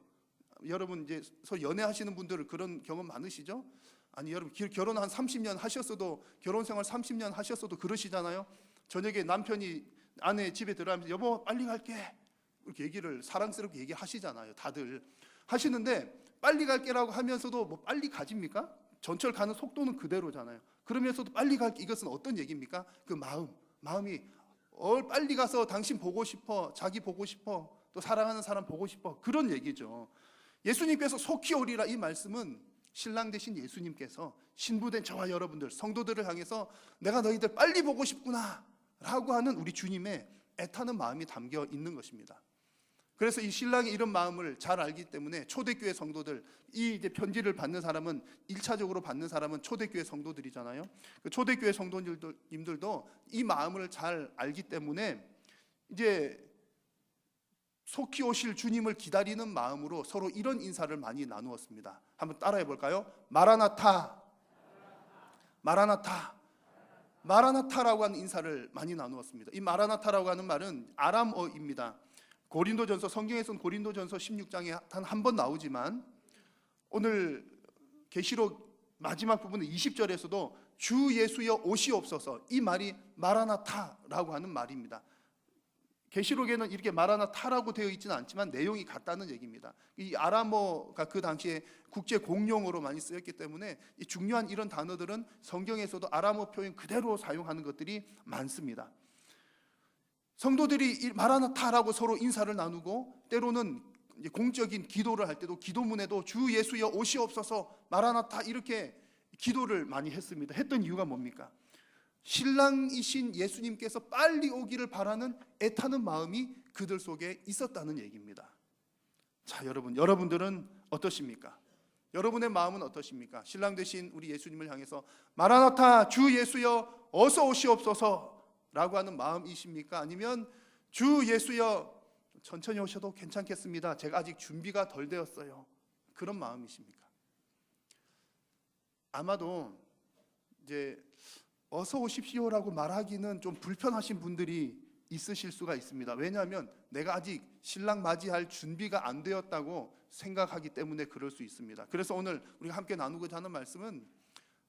여러분 이제 연애하시는 분들 그런 경험 많으시죠? 아니 여러분 결혼 한 30년 하셨어도, 결혼 생활 30년 하셨어도 그러시잖아요. 저녁에 남편이 아내 집에 들어가면서 여보 빨리 갈게 이렇게 얘기를 사랑스럽게 얘기하시잖아요. 다들 하시는데 빨리 갈게라고 하면서도 뭐 빨리 가집니까? 전철 가는 속도는 그대로잖아요. 그러면서도 빨리 갈게, 이것은 어떤 얘기입니까? 그 마음이 빨리 가서 당신 보고 싶어, 자기 보고 싶어, 또 사랑하는 사람 보고 싶어, 그런 얘기죠. 예수님께서 속히 오리라 이 말씀은 신랑 되신 예수님께서 신부된 저와 여러분들 성도들을 향해서 내가 너희들 빨리 보고 싶구나 라고 하는 우리 주님의 애타는 마음이 담겨 있는 것입니다. 그래서 이 신랑이 이런 마음을 잘 알기 때문에 초대교회 성도들, 이 이제 편지를 받는 사람은 1차적으로 받는 사람은 초대교회 성도들이잖아요. 그 초대교회 성도님들도 이 마음을 잘 알기 때문에 이제 속히 오실 주님을 기다리는 마음으로 서로 이런 인사를 많이 나누었습니다. 한번 따라해 볼까요? 마라나타, 마라나타, 마라나타라고 하는 인사를 많이 나누었습니다. 이 마라나타라고 하는 말은 아람어입니다. 고린도전서, 성경에서는 고린도전서 16장에 단 한 번 나오지만 오늘 계시록 마지막 부분의 20절에서도 주 예수여 오시옵소서, 이 말이 마라나타라고 하는 말입니다. 계시록에는 이렇게 마라나타라고 되어 있지는 않지만 내용이 같다는 얘기입니다. 이 아람어가 그 당시에 국제 공용어로 많이 쓰였기 때문에 이 중요한 이런 단어들은 성경에서도 아람어 표현 그대로 사용하는 것들이 많습니다. 성도들이 마라나타라고 서로 인사를 나누고, 때로는 이제 공적인 기도를 할 때도 기도문에도 주 예수여 오시옵소서 마라나타 이렇게 기도를 많이 했습니다. 했던 이유가 뭡니까? 신랑이신 예수님께서 빨리 오기를 바라는 애타는 마음이 그들 속에 있었다는 얘기입니다. 자, 여러분들은 어떠십니까? 여러분의 마음은 어떠십니까? 신랑 되신 우리 예수님을 향해서 마라나타 주 예수여 어서 오시옵소서 라고 하는 마음이십니까? 아니면 주 예수여 천천히 오셔도 괜찮겠습니다, 제가 아직 준비가 덜 되었어요, 그런 마음이십니까? 아마도 이제 어서 오십시오라고 말하기는 좀 불편하신 분들이 있으실 수가 있습니다. 왜냐하면 내가 아직 신랑 맞이할 준비가 안 되었다고 생각하기 때문에 그럴 수 있습니다. 그래서 오늘 우리가 함께 나누고자 하는 말씀은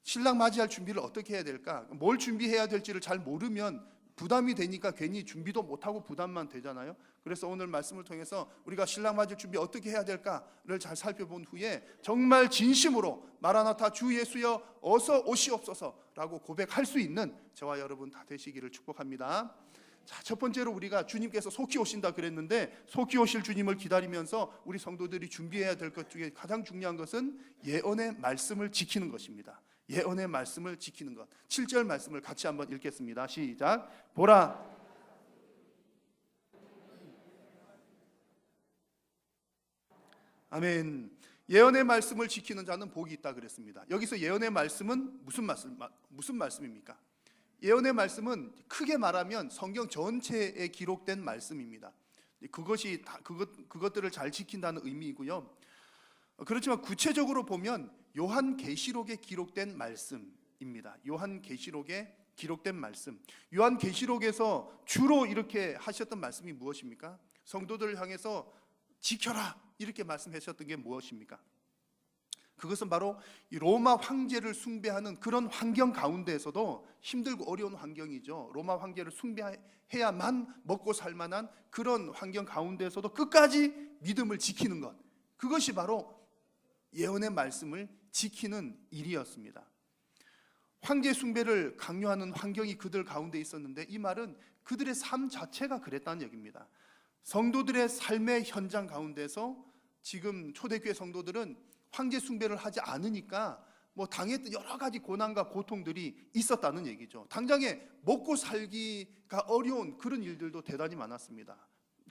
신랑 맞이할 준비를 어떻게 해야 될까? 뭘 준비해야 될지를 잘 모르면 부담이 되니까 괜히 준비도 못하고 부담만 되잖아요. 그래서 오늘 말씀을 통해서 우리가 신랑 맞을 준비 어떻게 해야 될까를 잘 살펴본 후에 정말 진심으로 마라나타 주 예수여 어서 오시옵소서 라고 고백할 수 있는 저와 여러분 다 되시기를 축복합니다. 자, 첫 번째로 우리가 주님께서 속히 오신다 그랬는데 속히 오실 주님을 기다리면서 우리 성도들이 준비해야 될 것 중에 가장 중요한 것은 예언의 말씀을 지키는 것입니다. 예언의 말씀을 지키는 것. 7절 말씀을 같이 한번 읽겠습니다. 시작. 보라, 아멘. 예언의 말씀을 지키는 자는 복이 있다 그랬습니다. 여기서 예언의 말씀은 무슨 말씀입니까? 예언의 말씀은 크게 말하면 성경 전체에 기록된 말씀입니다. 그것들을 잘 지킨다는 의미이고요. 그렇지만 구체적으로 보면 요한계시록에 기록된 말씀입니다. 요한계시록에 기록된 말씀. 요한계시록에서 주로 이렇게 하셨던 말씀이 무엇입니까? 성도들을 향해서 지켜라 이렇게 말씀하셨던 게 무엇입니까? 그것은 바로 이 로마 황제를 숭배하는 그런 환경 가운데에서도 힘들고 어려운 환경이죠. 로마 황제를 숭배해야만 먹고 살 만한 그런 환경 가운데에서도 끝까지 믿음을 지키는 것, 그것이 바로 예언의 말씀을 지키는 일이었습니다. 황제 숭배를 강요하는 환경이 그들 가운데 있었는데 이 말은 그들의 삶 자체가 그랬다는 얘기입니다. 성도들의 삶의 현장 가운데서 지금 초대교회 성도들은 황제 숭배를 하지 않으니까 당했던 여러 가지 고난과 고통들이 있었다는 얘기죠. 당장에 먹고 살기가 어려운 그런 일들도 대단히 많았습니다.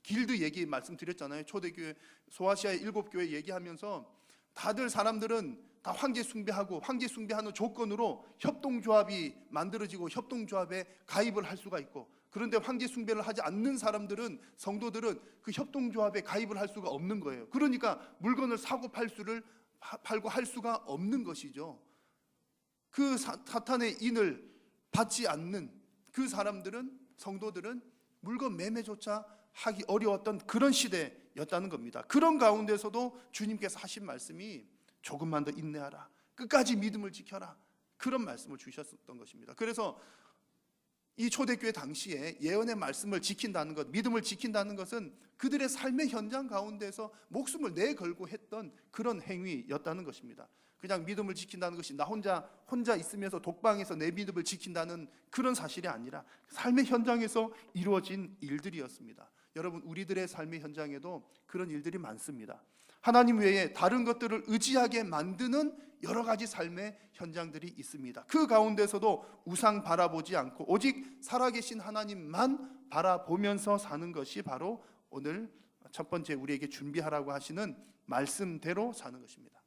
길드 얘기 말씀드렸잖아요. 초대교회 소아시아의 7교회 얘기하면서 다들 사람들은 다 황제 숭배하고 황제 숭배하는 조건으로 협동조합이 만들어지고 협동조합에 가입을 할 수가 있고, 그런데 황제 숭배를 하지 않는 사람들은, 성도들은 그 협동조합에 가입을 할 수가 없는 거예요. 그러니까 물건을 사고 팔고 할 수가 없는 것이죠. 그 사탄의 인을 받지 않는 그 사람들은, 성도들은 물건 매매조차 하기 어려웠던 그런 시대였다는 겁니다. 그런 가운데서도 주님께서 하신 말씀이 조금만 더 인내하라, 끝까지 믿음을 지켜라, 그런 말씀을 주셨던 것입니다. 그래서 이 초대교회 당시에 예언의 말씀을 지킨다는 것, 믿음을 지킨다는 것은 그들의 삶의 현장 가운데서 목숨을 내걸고 했던 그런 행위였다는 것입니다. 그냥 믿음을 지킨다는 것이 나 혼자 있으면서 독방에서 내 믿음을 지킨다는 그런 사실이 아니라 삶의 현장에서 이루어진 일들이었습니다. 여러분, 우리들의 삶의 현장에도 그런 일들이 많습니다. 하나님 외에 다른 것들을 의지하게 만드는 여러 가지 삶의 현장들이 있습니다. 그 가운데서도 우상 바라보지 않고 오직 살아계신 하나님만 바라보면서 사는 것이 바로 오늘 첫 번째 우리에게 준비하라고 하시는 말씀대로 사는 것입니다.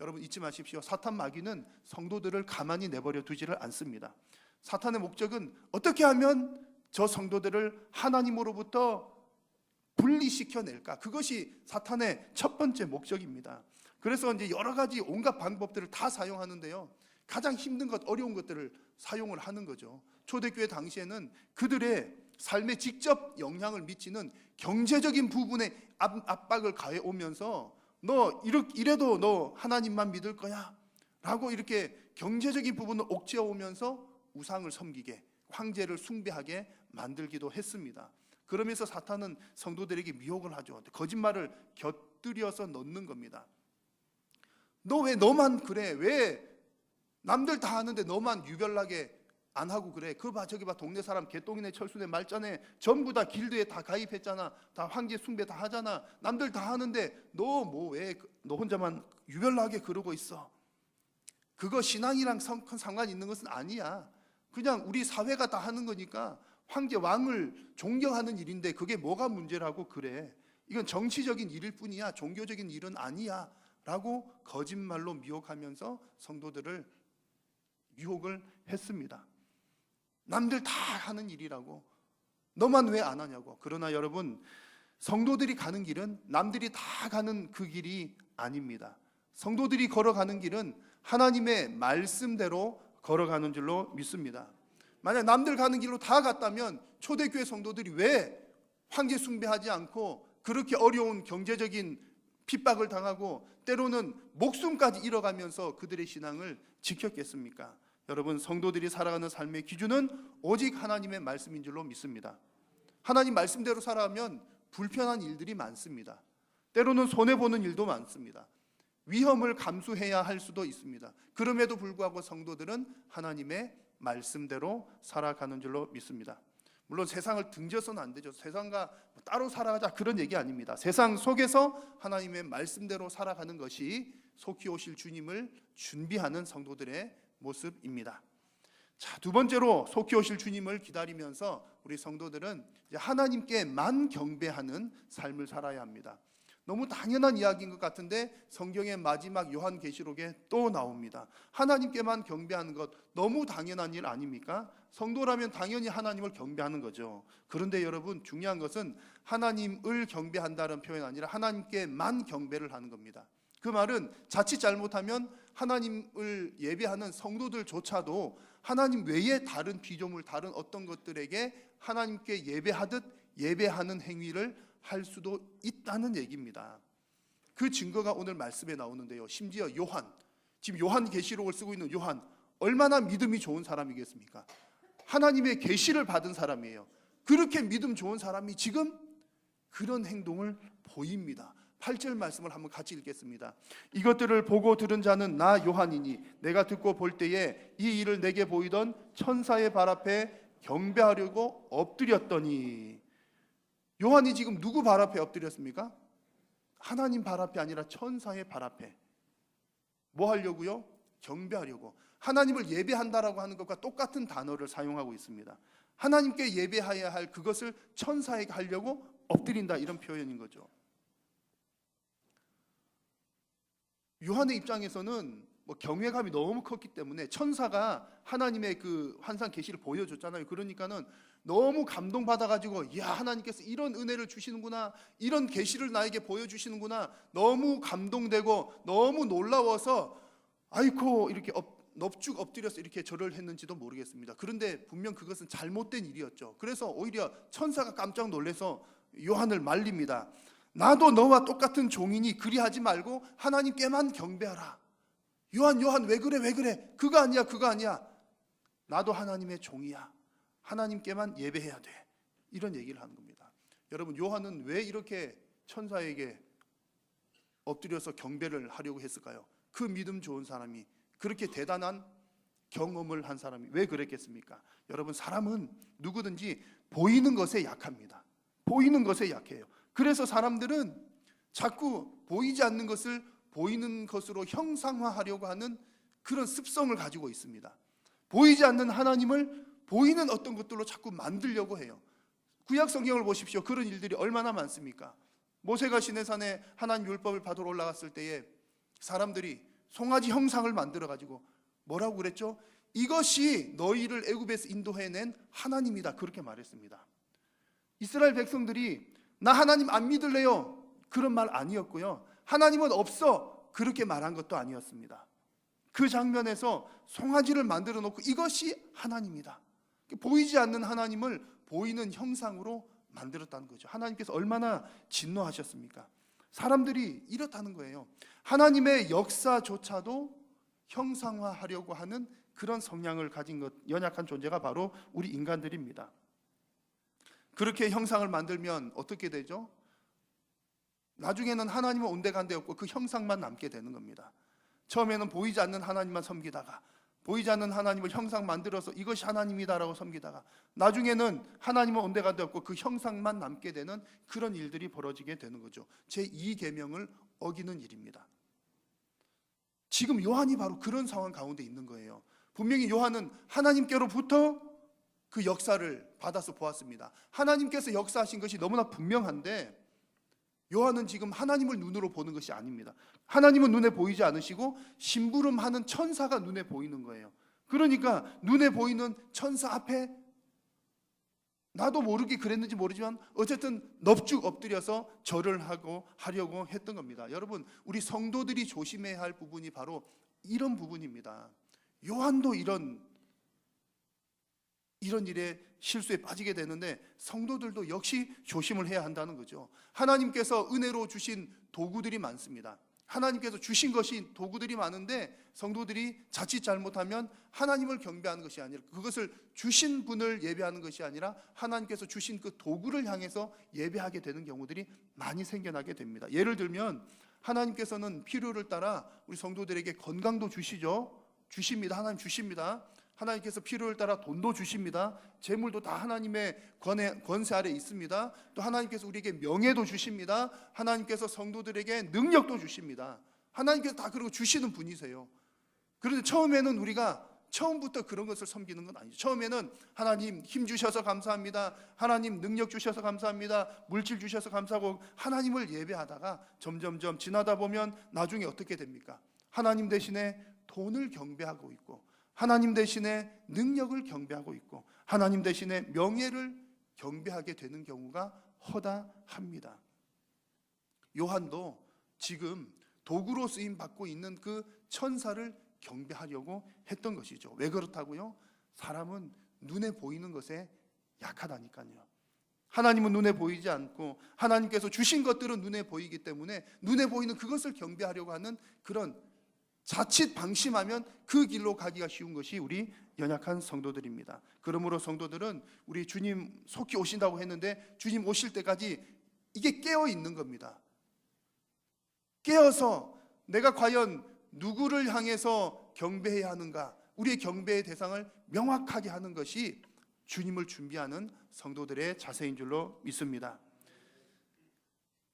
여러분, 잊지 마십시오. 사탄 마귀는 성도들을 가만히 내버려 두지를 않습니다. 사탄의 목적은 어떻게 하면 저 성도들을 하나님으로부터 분리시켜낼까? 그것이 사탄의 첫 번째 목적입니다. 그래서 이제 여러 가지 온갖 방법들을 다 사용하는데요, 가장 힘든 것, 어려운 것들을 사용을 하는 거죠. 초대교회 당시에는 그들의 삶에 직접 영향을 미치는 경제적인 부분에 압박을 가해오면서 너 이래도 너 하나님만 믿을 거야 라고 이렇게 경제적인 부분을 옥죄어오면서 우상을 섬기게, 황제를 숭배하게 만들기도 했습니다. 그러면서 사탄은 성도들에게 미혹을 하죠. 거짓말을 곁들여서 넣는 겁니다. 너 왜 너만 그래? 왜 남들 다 하는데 너만 유별나게 안 하고 그래? 그거 봐, 저기 봐, 동네 사람 개똥이네 철수네 말자네 전부 다 길드에 다 가입했잖아. 다 황제 숭배 다 하잖아. 남들 다 하는데 너 왜 너 혼자만 유별나게 그러고 있어? 그거 신앙이랑 큰 상관이 있는 것은 아니야. 그냥 우리 사회가 다 하는 거니까 황제 왕을 존경하는 일인데 그게 뭐가 문제라고 그래? 이건 정치적인 일일 뿐이야. 종교적인 일은 아니야 라고 거짓말로 미혹하면서 성도들을 유혹을 했습니다. 남들 다 하는 일이라고, 너만 왜 안 하냐고. 그러나 여러분, 성도들이 가는 길은 남들이 다 가는 그 길이 아닙니다. 성도들이 걸어가는 길은 하나님의 말씀대로 걸어가는 줄로 믿습니다. 만약 남들 가는 길로 다 갔다면 초대교회 성도들이 왜 황제 숭배하지 않고 그렇게 어려운 경제적인 핍박을 당하고 때로는 목숨까지 잃어가면서 그들의 신앙을 지켰겠습니까? 여러분, 성도들이 살아가는 삶의 기준은 오직 하나님의 말씀인 줄로 믿습니다. 하나님 말씀대로 살아가면 불편한 일들이 많습니다. 때로는 손해보는 일도 많습니다. 위험을 감수해야 할 수도 있습니다. 그럼에도 불구하고 성도들은 하나님의 말씀대로 살아가는 줄로 믿습니다. 물론 세상을 등져서는 안 되죠. 세상과 따로 살아가자 그런 얘기 아닙니다. 세상 속에서 하나님의 말씀대로 살아가는 것이 속히 오실 주님을 준비하는 성도들의 모습입니다. 자, 두 번째로 속히 오실 주님을 기다리면서 우리 성도들은 이제 하나님께만 경배하는 삶을 살아야 합니다. 너무 당연한 이야기인 것 같은데 성경의 마지막 요한계시록에 또 나옵니다. 하나님께만 경배하는 것 너무 당연한 일 아닙니까? 성도라면 당연히 하나님을 경배하는 거죠. 그런데 여러분, 중요한 것은 하나님을 경배한다는 표현이 아니라 하나님께만 경배를 하는 겁니다. 그 말은 자칫 잘못하면 하나님을 예배하는 성도들조차도 하나님 외에 다른 피조물, 다른 어떤 것들에게 하나님께 예배하듯 예배하는 행위를 할 수도 있다는 얘기입니다. 그 증거가 오늘 말씀에 나오는데요. 심지어 지금 요한계시록을 쓰고 있는 요한, 얼마나 믿음이 좋은 사람이겠습니까? 하나님의 계시를 받은 사람이에요. 그렇게 믿음 좋은 사람이 지금 그런 행동을 보입니다. 8절 말씀을 한번 같이 읽겠습니다. 이것들을 보고 들은 자는 나 요한이니 내가 듣고 볼 때에 이 일을 내게 보이던 천사의 발 앞에 경배하려고 엎드렸더니, 요한이 지금 누구 발 앞에 엎드렸습니까? 하나님 발 앞이 아니라 천사의 발 앞에. 뭐 하려고요? 경배하려고. 하나님을 예배한다라고 하는 것과 똑같은 단어를 사용하고 있습니다. 하나님께 예배해야 할 그것을 천사에게 하려고 엎드린다, 이런 표현인 거죠. 요한의 입장에서는 경외감이 너무 컸기 때문에, 천사가 하나님의 그 환상 계시를 보여줬잖아요. 그러니까는 너무 감동받아가지고, 야, 하나님께서 이런 은혜를 주시는구나, 이런 계시를 나에게 보여주시는구나, 너무 감동되고 너무 놀라워서 아이고 이렇게 넙죽 엎드려서 이렇게 절을 했는지도 모르겠습니다. 그런데 분명 그것은 잘못된 일이었죠. 그래서 오히려 천사가 깜짝 놀라서 요한을 말립니다. 나도 너와 똑같은 종이니 그리하지 말고 하나님께만 경배하라. 요한 왜 그래? 그거 아니야. 나도 하나님의 종이야. 하나님께만 예배해야 돼. 이런 얘기를 하는 겁니다. 여러분, 요한은 왜 이렇게 천사에게 엎드려서 경배를 하려고 했을까요? 그 믿음 좋은 사람이, 그렇게 대단한 경험을 한 사람이 왜 그랬겠습니까? 여러분, 사람은 누구든지 보이는 것에 약합니다. 보이는 것에 약해요. 그래서 사람들은 자꾸 보이지 않는 것을 보이는 것으로 형상화하려고 하는 그런 습성을 가지고 있습니다. 보이지 않는 하나님을 보이는 어떤 것들로 자꾸 만들려고 해요. 구약 성경을 보십시오. 그런 일들이 얼마나 많습니까? 모세가 시내산에 하나님 율법을 받으러 올라갔을 때에 사람들이 송아지 형상을 만들어 가지고 뭐라고 그랬죠? 이것이 너희를 애굽에서 인도해낸 하나님이다, 그렇게 말했습니다. 이스라엘 백성들이 나 하나님 안 믿을래요, 그런 말 아니었고요. 하나님은 없어, 그렇게 말한 것도 아니었습니다. 그 장면에서 송아지를 만들어 놓고 이것이 하나님이다, 보이지 않는 하나님을 보이는 형상으로 만들었다는 거죠. 하나님께서 얼마나 진노하셨습니까? 사람들이 이렇다는 거예요. 하나님의 역사조차도 형상화하려고 하는 그런 성향을 가진 것, 연약한 존재가 바로 우리 인간들입니다. 그렇게 형상을 만들면 어떻게 되죠? 나중에는 하나님은 온데간데 없고 그 형상만 남게 되는 겁니다. 처음에는 보이지 않는 하나님만 섬기다가, 보이지 않는 하나님을 형상 만들어서 이것이 하나님이다라고 섬기다가, 나중에는 하나님은 온데간데 없고 그 형상만 남게 되는 그런 일들이 벌어지게 되는 거죠. 제2계명을 어기는 일입니다. 지금 요한이 바로 그런 상황 가운데 있는 거예요. 분명히 요한은 하나님께로부터 그 역사를 받아서 보았습니다. 하나님께서 역사하신 것이 너무나 분명한데, 요한은 지금 하나님을 눈으로 보는 것이 아닙니다. 하나님은 눈에 보이지 않으시고 심부름하는 천사가 눈에 보이는 거예요. 그러니까 눈에 보이는 천사 앞에 나도 모르게 그랬는지 모르지만 어쨌든 넙죽 엎드려서 절을 하려고 했던 겁니다. 여러분, 우리 성도들이 조심해야 할 부분이 바로 이런 부분입니다. 요한도 이런 일에 실수에 빠지게 되는데, 성도들도 역시 조심을 해야 한다는 거죠. 하나님께서 은혜로 주신 도구들이 많습니다. 하나님께서 주신 것이 도구들이 많은데, 성도들이 자칫 잘못하면 하나님을 경배하는 것이 아니라, 그것을 주신 분을 예배하는 것이 아니라 하나님께서 주신 그 도구를 향해서 예배하게 되는 경우들이 많이 생겨나게 됩니다. 예를 들면 하나님께서는 필요를 따라 우리 성도들에게 건강도 주십니다. 하나님 주십니다. 하나님께서 필요를 따라 돈도 주십니다. 재물도 다 하나님의 권세 아래 있습니다. 또 하나님께서 우리에게 명예도 주십니다. 하나님께서 성도들에게 능력도 주십니다. 하나님께서 다 그러고 주시는 분이세요. 그런데 처음에는 우리가 처음부터 그런 것을 섬기는 건 아니죠. 처음에는 하나님 힘 주셔서 감사합니다. 하나님 능력 주셔서 감사합니다. 물질 주셔서 감사하고 하나님을 예배하다가 점점점 지나다 보면 나중에 어떻게 됩니까? 하나님 대신에 돈을 경배하고 있고, 하나님 대신에 능력을 경배하고 있고, 하나님 대신에 명예를 경배하게 되는 경우가 허다합니다. 요한도 지금 도구로 쓰임 받고 있는 그 천사를 경배하려고 했던 것이죠. 왜 그렇다고요? 사람은 눈에 보이는 것에 약하다니까요. 하나님은 눈에 보이지 않고 하나님께서 주신 것들은 눈에 보이기 때문에 눈에 보이는 그것을 경배하려고 하는 그런, 자칫 방심하면 그 길로 가기가 쉬운 것이 우리 연약한 성도들입니다. 그러므로 성도들은 우리 주님 속히 오신다고 했는데 주님 오실 때까지 이게 깨어 있는 겁니다. 깨어서 내가 과연 누구를 향해서 경배해야 하는가, 우리의 경배의 대상을 명확하게 하는 것이 주님을 준비하는 성도들의 자세인 줄로 믿습니다.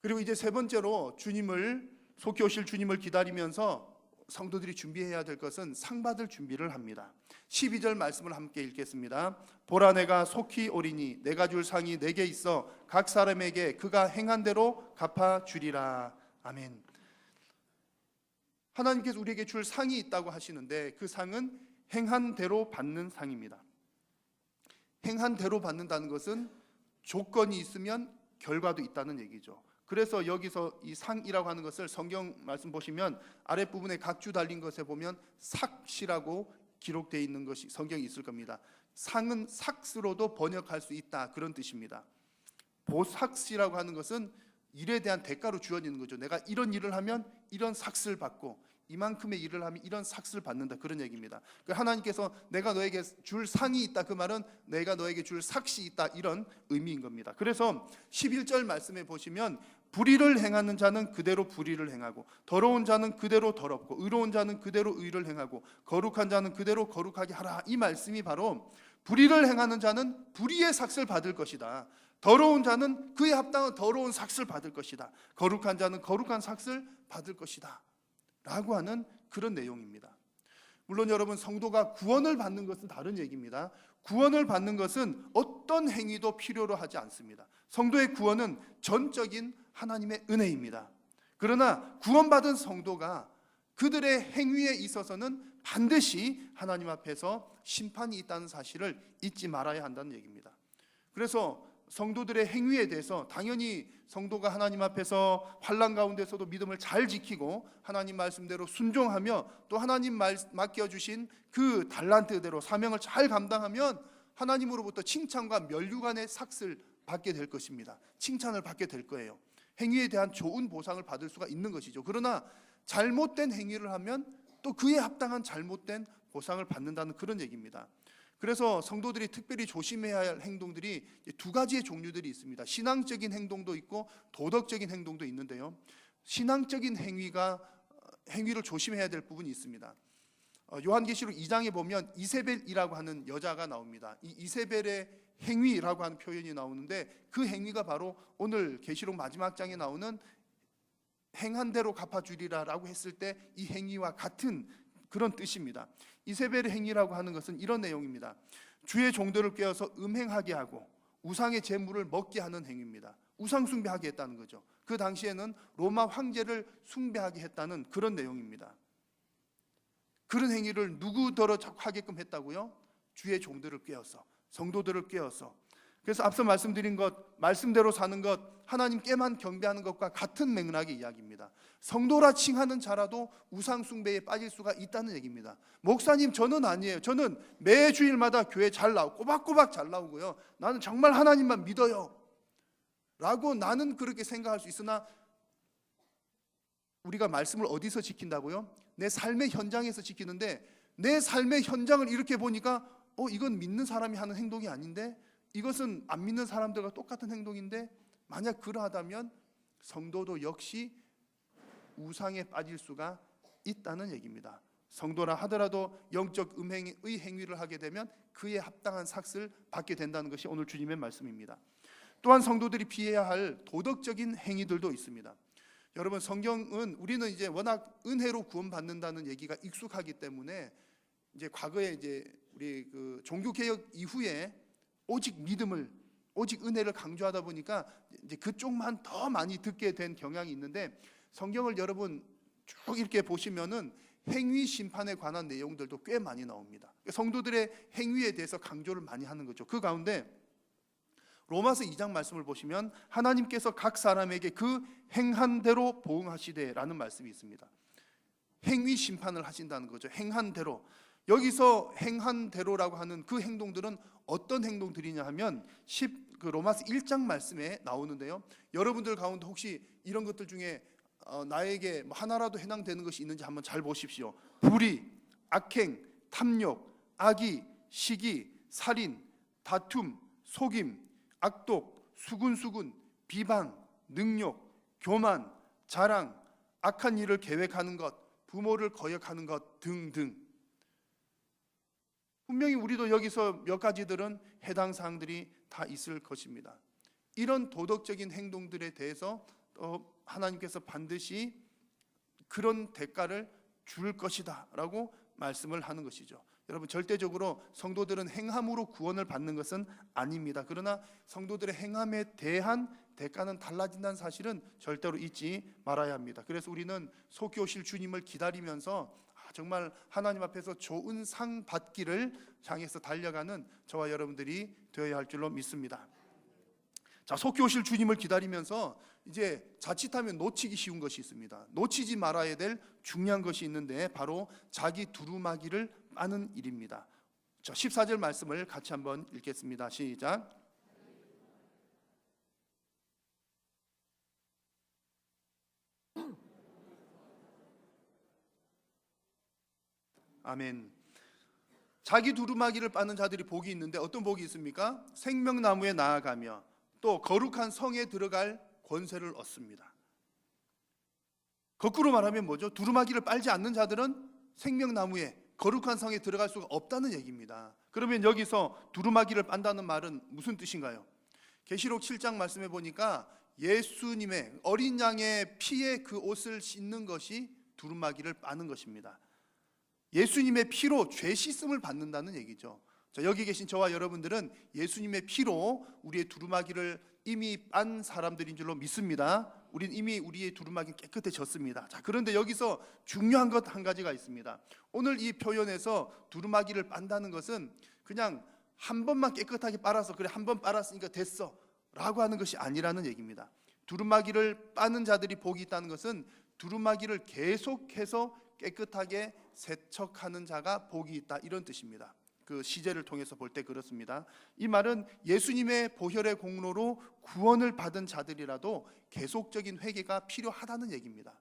그리고 이제 세 번째로 속히 오실 주님을 기다리면서 성도들이 준비해야 될 것은 상 받을 준비를 합니다. 12절 말씀을 함께 읽겠습니다. 보라, 내가 속히 오리니 내가 줄 상이 내게 있어 각 사람에게 그가 행한 대로 갚아주리라. 아멘. 하나님께서 우리에게 줄 상이 있다고 하시는데 그 상은 행한 대로 받는 상입니다. 행한 대로 받는다는 것은 조건이 있으면 결과도 있다는 얘기죠. 그래서 여기서 이 상이라고 하는 것을 성경 말씀 보시면 아랫부분에 각주 달린 것에 보면 삭시라고 기록되어 있는 것이 성경이 있을 겁니다. 상은 삭스로도 번역할 수 있다, 그런 뜻입니다. 보삭시라고 하는 것은 일에 대한 대가로 주어지는 거죠. 내가 이런 일을 하면 이런 삭스를 받고 이만큼의 일을 하면 이런 삭스를 받는다, 그런 얘기입니다. 하나님께서 내가 너에게 줄 상이 있다, 그 말은 내가 너에게 줄 삭시 있다, 이런 의미인 겁니다. 그래서 11절 말씀에 보시면 불의를 행하는 자는 그대로 불의를 행하고, 더러운 자는 그대로 더럽고, 의로운 자는 그대로 의를 행하고, 거룩한 자는 그대로 거룩하게 하라, 이 말씀이 바로 불의를 행하는 자는 불의의 삭스를 받을 것이다, 더러운 자는 그에 합당한 더러운 삭스를 받을 것이다, 거룩한 자는 거룩한 삭스를 받을 것이다 라고 하는 그런 내용입니다. 물론 여러분, 성도가 구원을 받는 것은 다른 얘기입니다. 구원을 받는 것은 어떤 행위도 필요로 하지 않습니다. 성도의 구원은 전적인 하나님의 은혜입니다. 그러나 구원받은 성도가 그들의 행위에 있어서는 반드시 하나님 앞에서 심판이 있다는 사실을 잊지 말아야 한다는 얘기입니다. 그래서 성도들의 행위에 대해서 당연히 성도가 하나님 앞에서 환난 가운데서도 믿음을 잘 지키고 하나님 말씀대로 순종하며 또 하나님 맡겨주신 그 달란트대로 사명을 잘 감당하면 하나님으로부터 칭찬과 면류관의 삭스를 받게 될 것입니다. 칭찬을 받게 될 거예요. 행위에 대한 좋은 보상을 받을 수가 있는 것이죠. 그러나 잘못된 행위를 하면 또 그에 합당한 잘못된 보상을 받는다는 그런 얘기입니다. 그래서 성도들이 특별히 조심해야 할 행동들이 두 가지의 종류들이 있습니다. 신앙적인 행동도 있고 도덕적인 행동도 있는데요. 신앙적인 행위를 조심해야 될 부분이 있습니다. 요한계시록 2장에 보면 이세벨이라고 하는 여자가 나옵니다. 이 이세벨의 행위라고 하는 표현이 나오는데 그 행위가 바로 오늘 계시록 마지막 장에 나오는 행한 대로 갚아주리라라고 했을 때 이 행위와 같은 그런 뜻입니다. 이세벨의 행위라고 하는 것은 이런 내용입니다. 주의 종들을 깨어서 음행하게 하고 우상의 제물을 먹게 하는 행위입니다. 우상 숭배하게 했다는 거죠. 그 당시에는 로마 황제를 숭배하게 했다는 그런 내용입니다. 그런 행위를 누구더러 하게끔 했다고요? 주의 종들을 깨어서, 성도들을 깨어서. 그래서 앞서 말씀드린 것, 말씀대로 사는 것, 하나님께만 경배하는 것과 같은 맥락의 이야기입니다. 성도라 칭하는 자라도 우상 숭배에 빠질 수가 있다는 얘기입니다. 목사님, 저는 아니에요. 저는 매 주일마다 교회 잘 나오고 꼬박꼬박 잘 나오고요. 나는 정말 하나님만 믿어요 라고 나는 그렇게 생각할 수 있으나 우리가 말씀을 어디서 지킨다고요? 내 삶의 현장에서 지키는데 내 삶의 현장을 이렇게 보니까 이건 믿는 사람이 하는 행동이 아닌데, 이것은 안 믿는 사람들과 똑같은 행동인데, 만약 그러하다면 성도도 역시 우상에 빠질 수가 있다는 얘기입니다. 성도라 하더라도 영적 음행의 행위를 하게 되면 그에 합당한 삭을 받게 된다는 것이 오늘 주님의 말씀입니다. 또한 성도들이 피해야 할 도덕적인 행위들도 있습니다. 여러분, 성경은 우리는 이제 워낙 은혜로 구원받는다는 얘기가 익숙하기 때문에 이제 과거에 이제 우리 그 종교 개혁 이후에 오직 믿음을, 오직 은혜를 강조하다 보니까 이제 그쪽만 더 많이 듣게 된 경향이 있는데, 성경을 여러분 쭉 이렇게 보시면은 행위 심판에 관한 내용들도 꽤 많이 나옵니다. 성도들의 행위에 대해서 강조를 많이 하는 거죠. 그 가운데 로마서 2장 말씀을 보시면 하나님께서 각 사람에게 그 행한 대로 보응하시되라는 말씀이 있습니다. 행위 심판을 하신다는 거죠. 행한 대로. 여기서 행한 대로라고 하는 그 행동들은 어떤 행동들이냐 하면 로마서 1장 말씀에 나오는데요. 여러분들 가운데 혹시 이런 것들 중에 나에게 하나라도 해당되는 것이 있는지 한번 잘 보십시오. 불의, 악행, 탐욕, 악의, 시기, 살인, 다툼, 속임, 악독, 수군수군, 비방, 능욕, 교만, 자랑, 악한 일을 계획하는 것, 부모를 거역하는 것 등등. 분명히 우리도 여기서 몇 가지들은 해당 사항들이 다 있을 것입니다. 이런 도덕적인 행동들에 대해서 하나님께서 반드시 그런 대가를 줄 것이다 라고 말씀을 하는 것이죠. 여러분, 절대적으로 성도들은 행함으로 구원을 받는 것은 아닙니다. 그러나 성도들의 행함에 대한 대가는 달라진다는 사실은 절대로 잊지 말아야 합니다. 그래서 우리는 속히 오실 주님을 기다리면서 정말 하나님 앞에서 좋은 상 받기를 향해서 달려가는 저와 여러분들이 되어야 할 줄로 믿습니다. 자, 속히 오실 주님을 기다리면서 이제 자칫하면 놓치기 쉬운 것이 있습니다. 놓치지 말아야 될 중요한 것이 있는데 바로 자기 두루마기를 빠는 일입니다. 자, 14절 말씀을 같이 한번 읽겠습니다. 시작. 아멘. 자기 두루마기를 빠는 자들이 복이 있는데 어떤 복이 있습니까? 생명나무에 나아가며 또 거룩한 성에 들어갈 권세를 얻습니다. 거꾸로 말하면 뭐죠? 두루마기를 빨지 않는 자들은 생명나무에 거룩한 성에 들어갈 수가 없다는 얘기입니다. 그러면 여기서 두루마기를 빤다는 말은 무슨 뜻인가요? 계시록 7장 말씀해 보니까 예수님의 어린 양의 피에 그 옷을 씻는 것이 두루마기를 빠는 것입니다. 예수님의 피로 죄 씻음을 받는다는 얘기죠. 자, 여기 계신 저와 여러분들은 예수님의 피로 우리의 두루마기를 이미 빤 사람들인 줄로 믿습니다. 우린 이미 우리의 두루마기 깨끗해졌습니다. 자, 그런데 여기서 중요한 것 한 가지가 있습니다. 오늘 이 표현에서 두루마기를 빤다는 것은 그냥 한 번만 깨끗하게 빨아서 그래 한 번 빨았으니까 됐어 라고 하는 것이 아니라는 얘기입니다. 두루마기를 빠는 자들이 복이 있다는 것은 두루마기를 계속해서 깨끗하게 세척하는 자가 복이 있다, 이런 뜻입니다. 그 시제를 통해서 볼 때 그렇습니다. 이 말은 예수님의 보혈의 공로로 구원을 받은 자들이라도 계속적인 회개가 필요하다는 얘기입니다.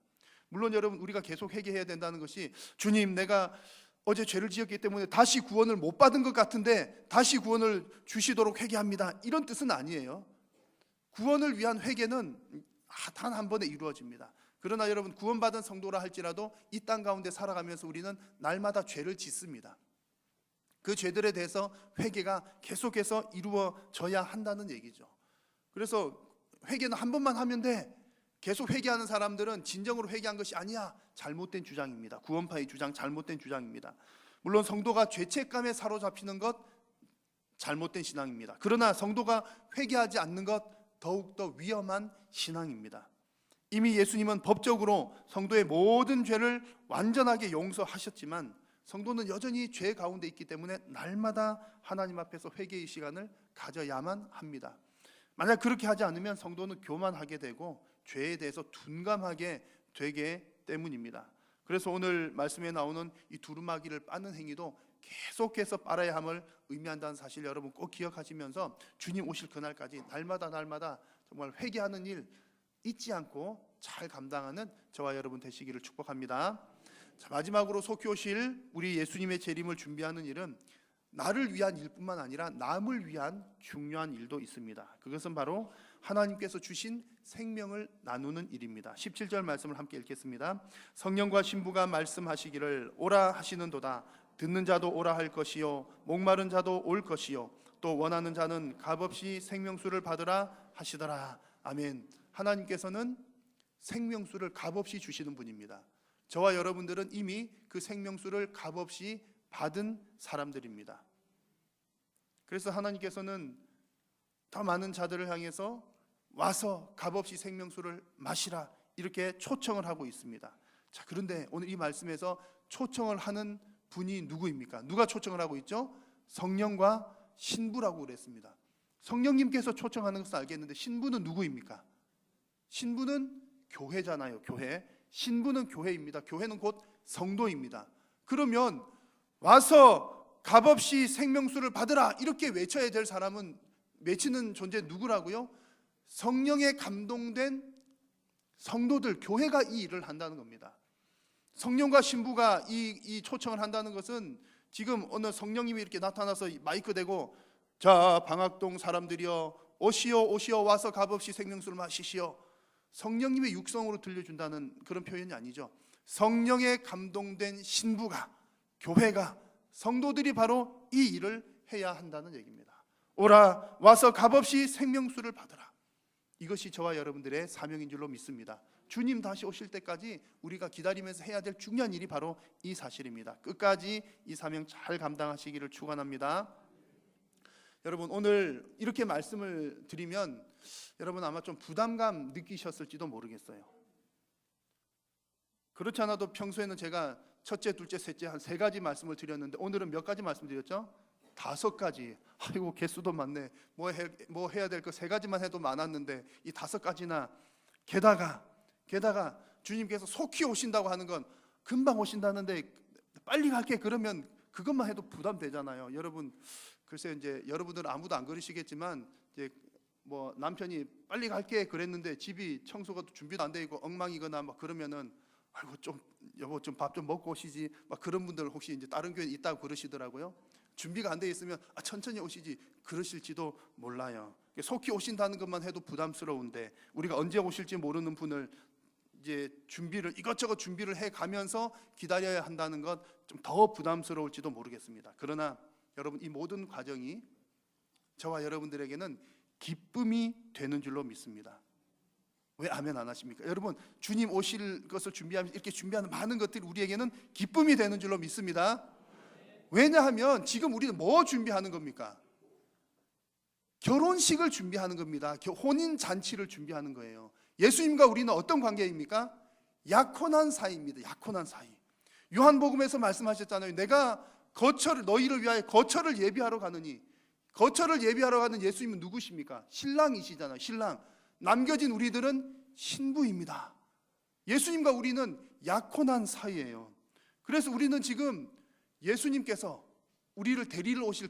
물론 여러분, 우리가 계속 회개해야 된다는 것이 주님, 내가 어제 죄를 지었기 때문에 다시 구원을 못 받은 것 같은데 다시 구원을 주시도록 회개합니다, 이런 뜻은 아니에요. 구원을 위한 회개는 단 한 번에 이루어집니다. 그러나 여러분, 구원받은 성도라 할지라도 이 땅 가운데 살아가면서 우리는 날마다 죄를 짓습니다. 그 죄들에 대해서 회개가 계속해서 이루어져야 한다는 얘기죠. 그래서 회개는 한 번만 하면 돼. 계속 회개하는 사람들은 진정으로 회개한 것이 아니야. 잘못된 주장입니다. 구원파의 주장, 잘못된 주장입니다. 물론 성도가 죄책감에 사로잡히는 것 잘못된 신앙입니다. 그러나 성도가 회개하지 않는 것 더욱더 위험한 신앙입니다. 이미 예수님은 법적으로 성도의 모든 죄를 완전하게 용서하셨지만 성도는 여전히 죄 가운데 있기 때문에 날마다 하나님 앞에서 회개의 시간을 가져야만 합니다. 만약 그렇게 하지 않으면 성도는 교만하게 되고 죄에 대해서 둔감하게 되기 때문입니다. 그래서 오늘 말씀에 나오는 이 두루마기를 빠는 행위도 계속해서 빨아야 함을 의미한다는 사실 여러분 꼭 기억하시면서 주님 오실 그날까지 날마다 정말 회개하는 일 잊지 않고 잘 감당하는 저와 여러분 되시기를 축복합니다. 자, 마지막으로 속히 오실 우리 예수님의 재림을 준비하는 일은 나를 위한 일뿐만 아니라 남을 위한 중요한 일도 있습니다. 그것은 바로 하나님께서 주신 생명을 나누는 일입니다. 17절 말씀을 함께 읽겠습니다. 성령과 신부가 말씀하시기를 오라 하시는도다. 듣는 자도 오라 할 것이요 목마른 자도 올 것이요 또 원하는 자는 값없이 생명수를 받으라 하시더라. 아멘. 하나님께서는 생명수를 값없이 주시는 분입니다. 저와 여러분들은 이미 그 생명수를 값없이 받은 사람들입니다. 그래서 하나님께서는 더 많은 자들을 향해서 와서 값없이 생명수를 마시라 이렇게 초청을 하고 있습니다. 자, 그런데 오늘 이 말씀에서 초청을 하는 분이 누구입니까? 누가 초청을 하고 있죠? 성령과 신부라고 그랬습니다. 성령님께서 초청하는 것은 알겠는데 신부는 누구입니까? 신부는 교회잖아요. 교회. 신부는 교회입니다. 교회는 곧 성도입니다. 그러면 와서 값없이 생명수를 받으라 이렇게 외쳐야 될 사람은 외치는 존재 누구라고요? 성령에 감동된 성도들, 교회가 이 일을 한다는 겁니다. 성령과 신부가 이 초청을 한다는 것은 지금 어느 성령님이 이렇게 나타나서 마이크 대고 자 방학동 사람들이여 오시오 오시오 와서 값없이 생명수를 마시시오, 성령님의 육성으로 들려준다는 그런 표현이 아니죠. 성령에 감동된 신부가, 교회가, 성도들이 바로 이 일을 해야 한다는 얘기입니다. 오라 와서 값없이 생명수를 받으라. 이것이 저와 여러분들의 사명인 줄로 믿습니다. 주님 다시 오실 때까지 우리가 기다리면서 해야 될 중요한 일이 바로 이 사실입니다. 끝까지 이 사명 잘 감당하시기를 축원합니다. 여러분, 오늘 이렇게 말씀을 드리면 여러분 아마 좀 부담감 느끼셨을지도 모르겠어요. 그렇지 않아도 평소에는 제가 첫째, 둘째, 셋째 한 3가지 말씀을 드렸는데 오늘은 몇 가지 말씀드렸죠? 5가지. 아이고 개수도 많네. 뭐 해야 될 거 3가지만 해도 많았는데 이 5가지나. 게다가 주님께서 속히 오신다고 하는 건 금방 오신다는데 빨리 갈게 그러면 그것만 해도 부담되잖아요. 여러분 글쎄 이제 여러분들은 아무도 안 그러시겠지만 이제 뭐 남편이 빨리 갈게 그랬는데 집이 청소가 준비도 안 돼 있고 엉망이거나 막 그러면은 아이고 좀 여보 좀 밥 좀 먹고 오시지 막 그런 분들 혹시 이제 다른 교회에 있다고 그러시더라고요. 준비가 안 돼 있으면 천천히 오시지 그러실지도 몰라요. 속히 오신다는 것만 해도 부담스러운데 우리가 언제 오실지 모르는 분을 이제 이것저것 준비를 해 가면서 기다려야 한다는 것 좀 더 부담스러울지도 모르겠습니다. 그러나 여러분 이 모든 과정이 저와 여러분들에게는 기쁨이 되는 줄로 믿습니다. 왜 아멘 안 하십니까? 여러분 주님 오실 것을 준비하면서 이렇게 준비하는 많은 것들이 우리에게는 기쁨이 되는 줄로 믿습니다. 왜냐하면 지금 우리는 뭐 준비하는 겁니까? 결혼식을 준비하는 겁니다. 혼인 잔치를 준비하는 거예요. 예수님과 우리는 어떤 관계입니까? 약혼한 사이입니다. 약혼한 사이. 요한복음에서 말씀하셨잖아요. 내가 너희를 위하여 거처를 예비하러 가느니. 거처를 예비하러 가는 예수님은 누구십니까? 신랑이시잖아요. 신랑. 남겨진 우리들은 신부입니다. 예수님과 우리는 약혼한 사이예요. 그래서 우리는 지금 예수님께서 우리를 데리러 오실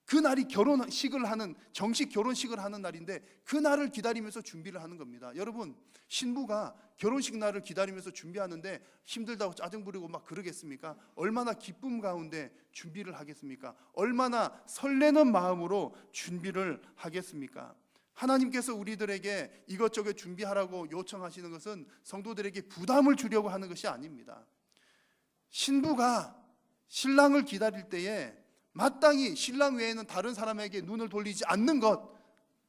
그날이 결혼식을 하는 정식 결혼식을 하는 날인데 그 날을 기다리면서 준비를 하는 겁니다. 여러분 신부가 결혼식 날을 기다리면서 준비하는데 힘들다고 짜증 부리고 막 그러겠습니까? 얼마나 기쁨 가운데 준비를 하겠습니까? 얼마나 설레는 마음으로 준비를 하겠습니까? 하나님께서 우리들에게 이것저것 준비하라고 요청하시는 것은 성도들에게 부담을 주려고 하는 것이 아닙니다. 신부가 신랑을 기다릴 때에 마땅히 신랑 외에는 다른 사람에게 눈을 돌리지 않는 것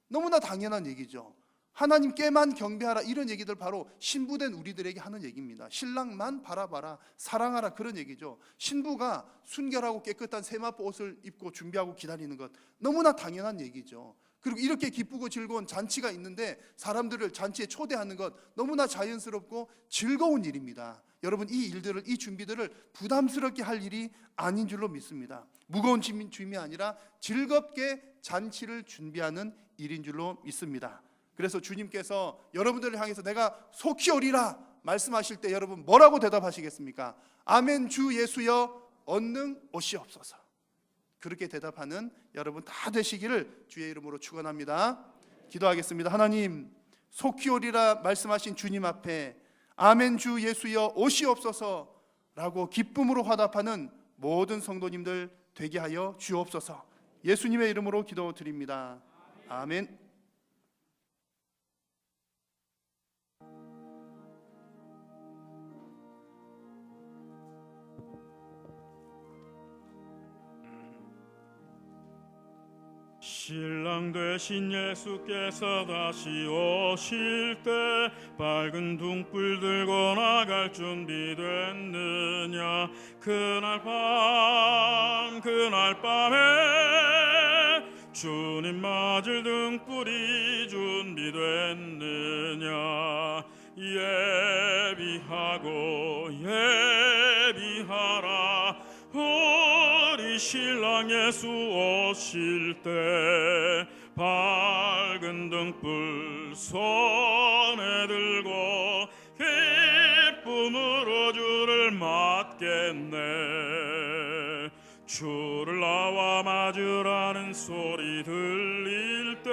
너무나 당연한 얘기죠. 하나님께만 경배하라 이런 얘기들 바로 신부된 우리들에게 하는 얘기입니다. 신랑만 바라봐라 사랑하라 그런 얘기죠. 신부가 순결하고 깨끗한 세마포 옷을 입고 준비하고 기다리는 것 너무나 당연한 얘기죠. 그리고 이렇게 기쁘고 즐거운 잔치가 있는데 사람들을 잔치에 초대하는 것 너무나 자연스럽고 즐거운 일입니다. 여러분 이 준비들을 부담스럽게 할 일이 아닌 줄로 믿습니다. 무거운 짐이 아니라 즐겁게 잔치를 준비하는 일인 줄로 믿습니다. 그래서 주님께서 여러분들을 향해서 내가 속히 오리라 말씀하실 때 여러분 뭐라고 대답하시겠습니까? 아멘 주 예수여 얼른 오시옵소서. 그렇게 대답하는 여러분 다 되시기를 주의 이름으로 축원합니다. 기도하겠습니다. 하나님 속히 오리라 말씀하신 주님 앞에 아멘 주 예수여 오시옵소서라고 기쁨으로 화답하는 모든 성도님들 되게 하여 주옵소서. 예수님의 이름으로 기도드립니다. 아멘. 신랑 되신 예수께서 다시 오실 때 밝은 등불 들고 나갈 준비 됐느냐. 그날 밤에 주님 맞을 등불이 준비됐느냐. 예비하라. 우리 신랑 예수 오실 때 밝은 등불 손에 들고 기쁨으로 주를 맞겠네. 주를 나와 맞으라는 소리 들릴 때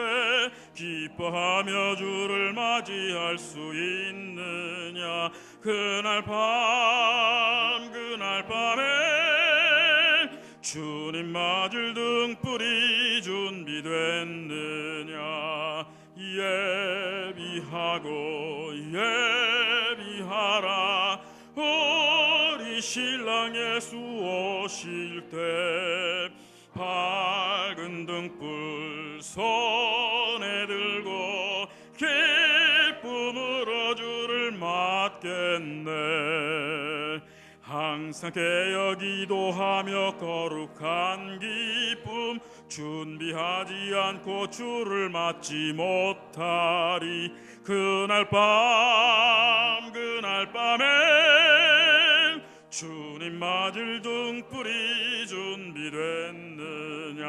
기뻐하며 주를 맞이할 수 있느냐. 그날 밤에 주님 맞을 등불이 준비됐느냐. 예비하라. 우리 신랑 예수 오실 때 밝은 등불 손에 들고 기쁨으로 주를 맞겠네. 항상 깨어 기도하며 거룩한 기쁨 준비하지 않고 주를 맞지 못하리. 그날 밤에 주님 맞을 등불이 준비됐느냐.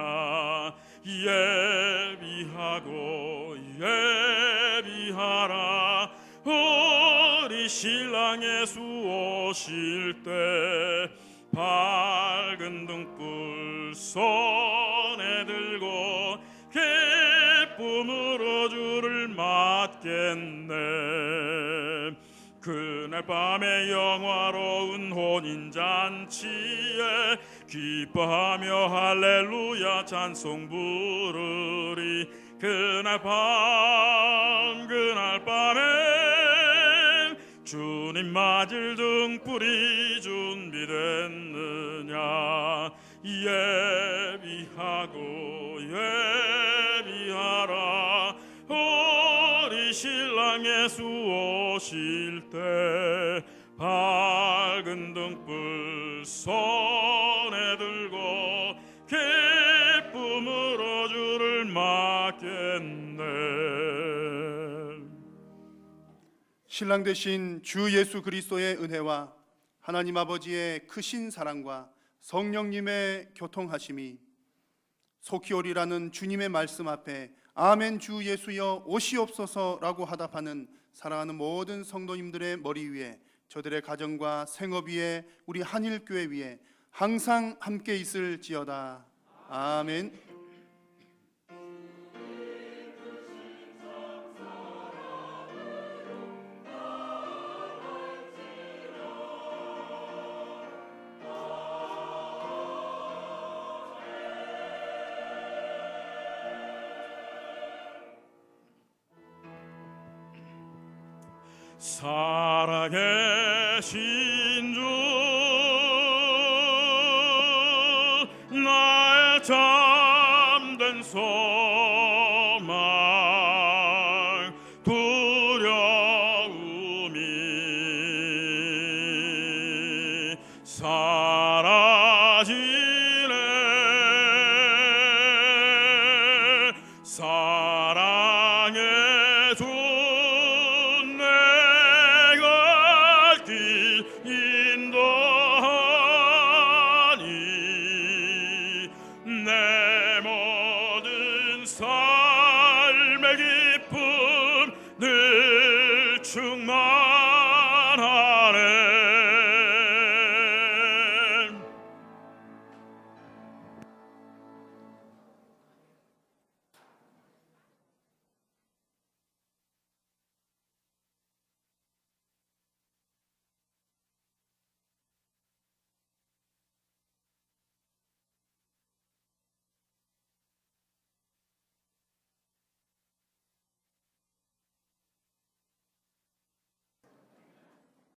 예비하라. 우리 신랑 예수 오실 때 밝은 등불 손에 들고 기쁨으로 주를 맞겠네. 그날 밤에 영화로운 혼인잔치에 기뻐하며 할렐루야 찬송 부르리. 그날 밤에 주님 맞을 등불이 준비됐느냐. 예비하라. 우리 신랑 예수 오실 때 밝은 등불 손에 들고 기쁨으로 주를 맞겠네. 신랑 되신 주 예수 그리스도의 은혜와 하나님 아버지의 크신 사랑과 성령님의 교통하심이 속히 오리라는 주님의 말씀 앞에 아멘 주 예수여 오시옵소서라고 하답하는 사랑하는 모든 성도님들의 머리 위에, 저들의 가정과 생업 위에, 우리 한일교회 위에 항상 함께 있을지어다. 아멘. 살아계신 주 나의 참된 소망 두려움이 사라지네. 사랑의 주 인도하니 내 모든 삶의 기쁨 늘 충만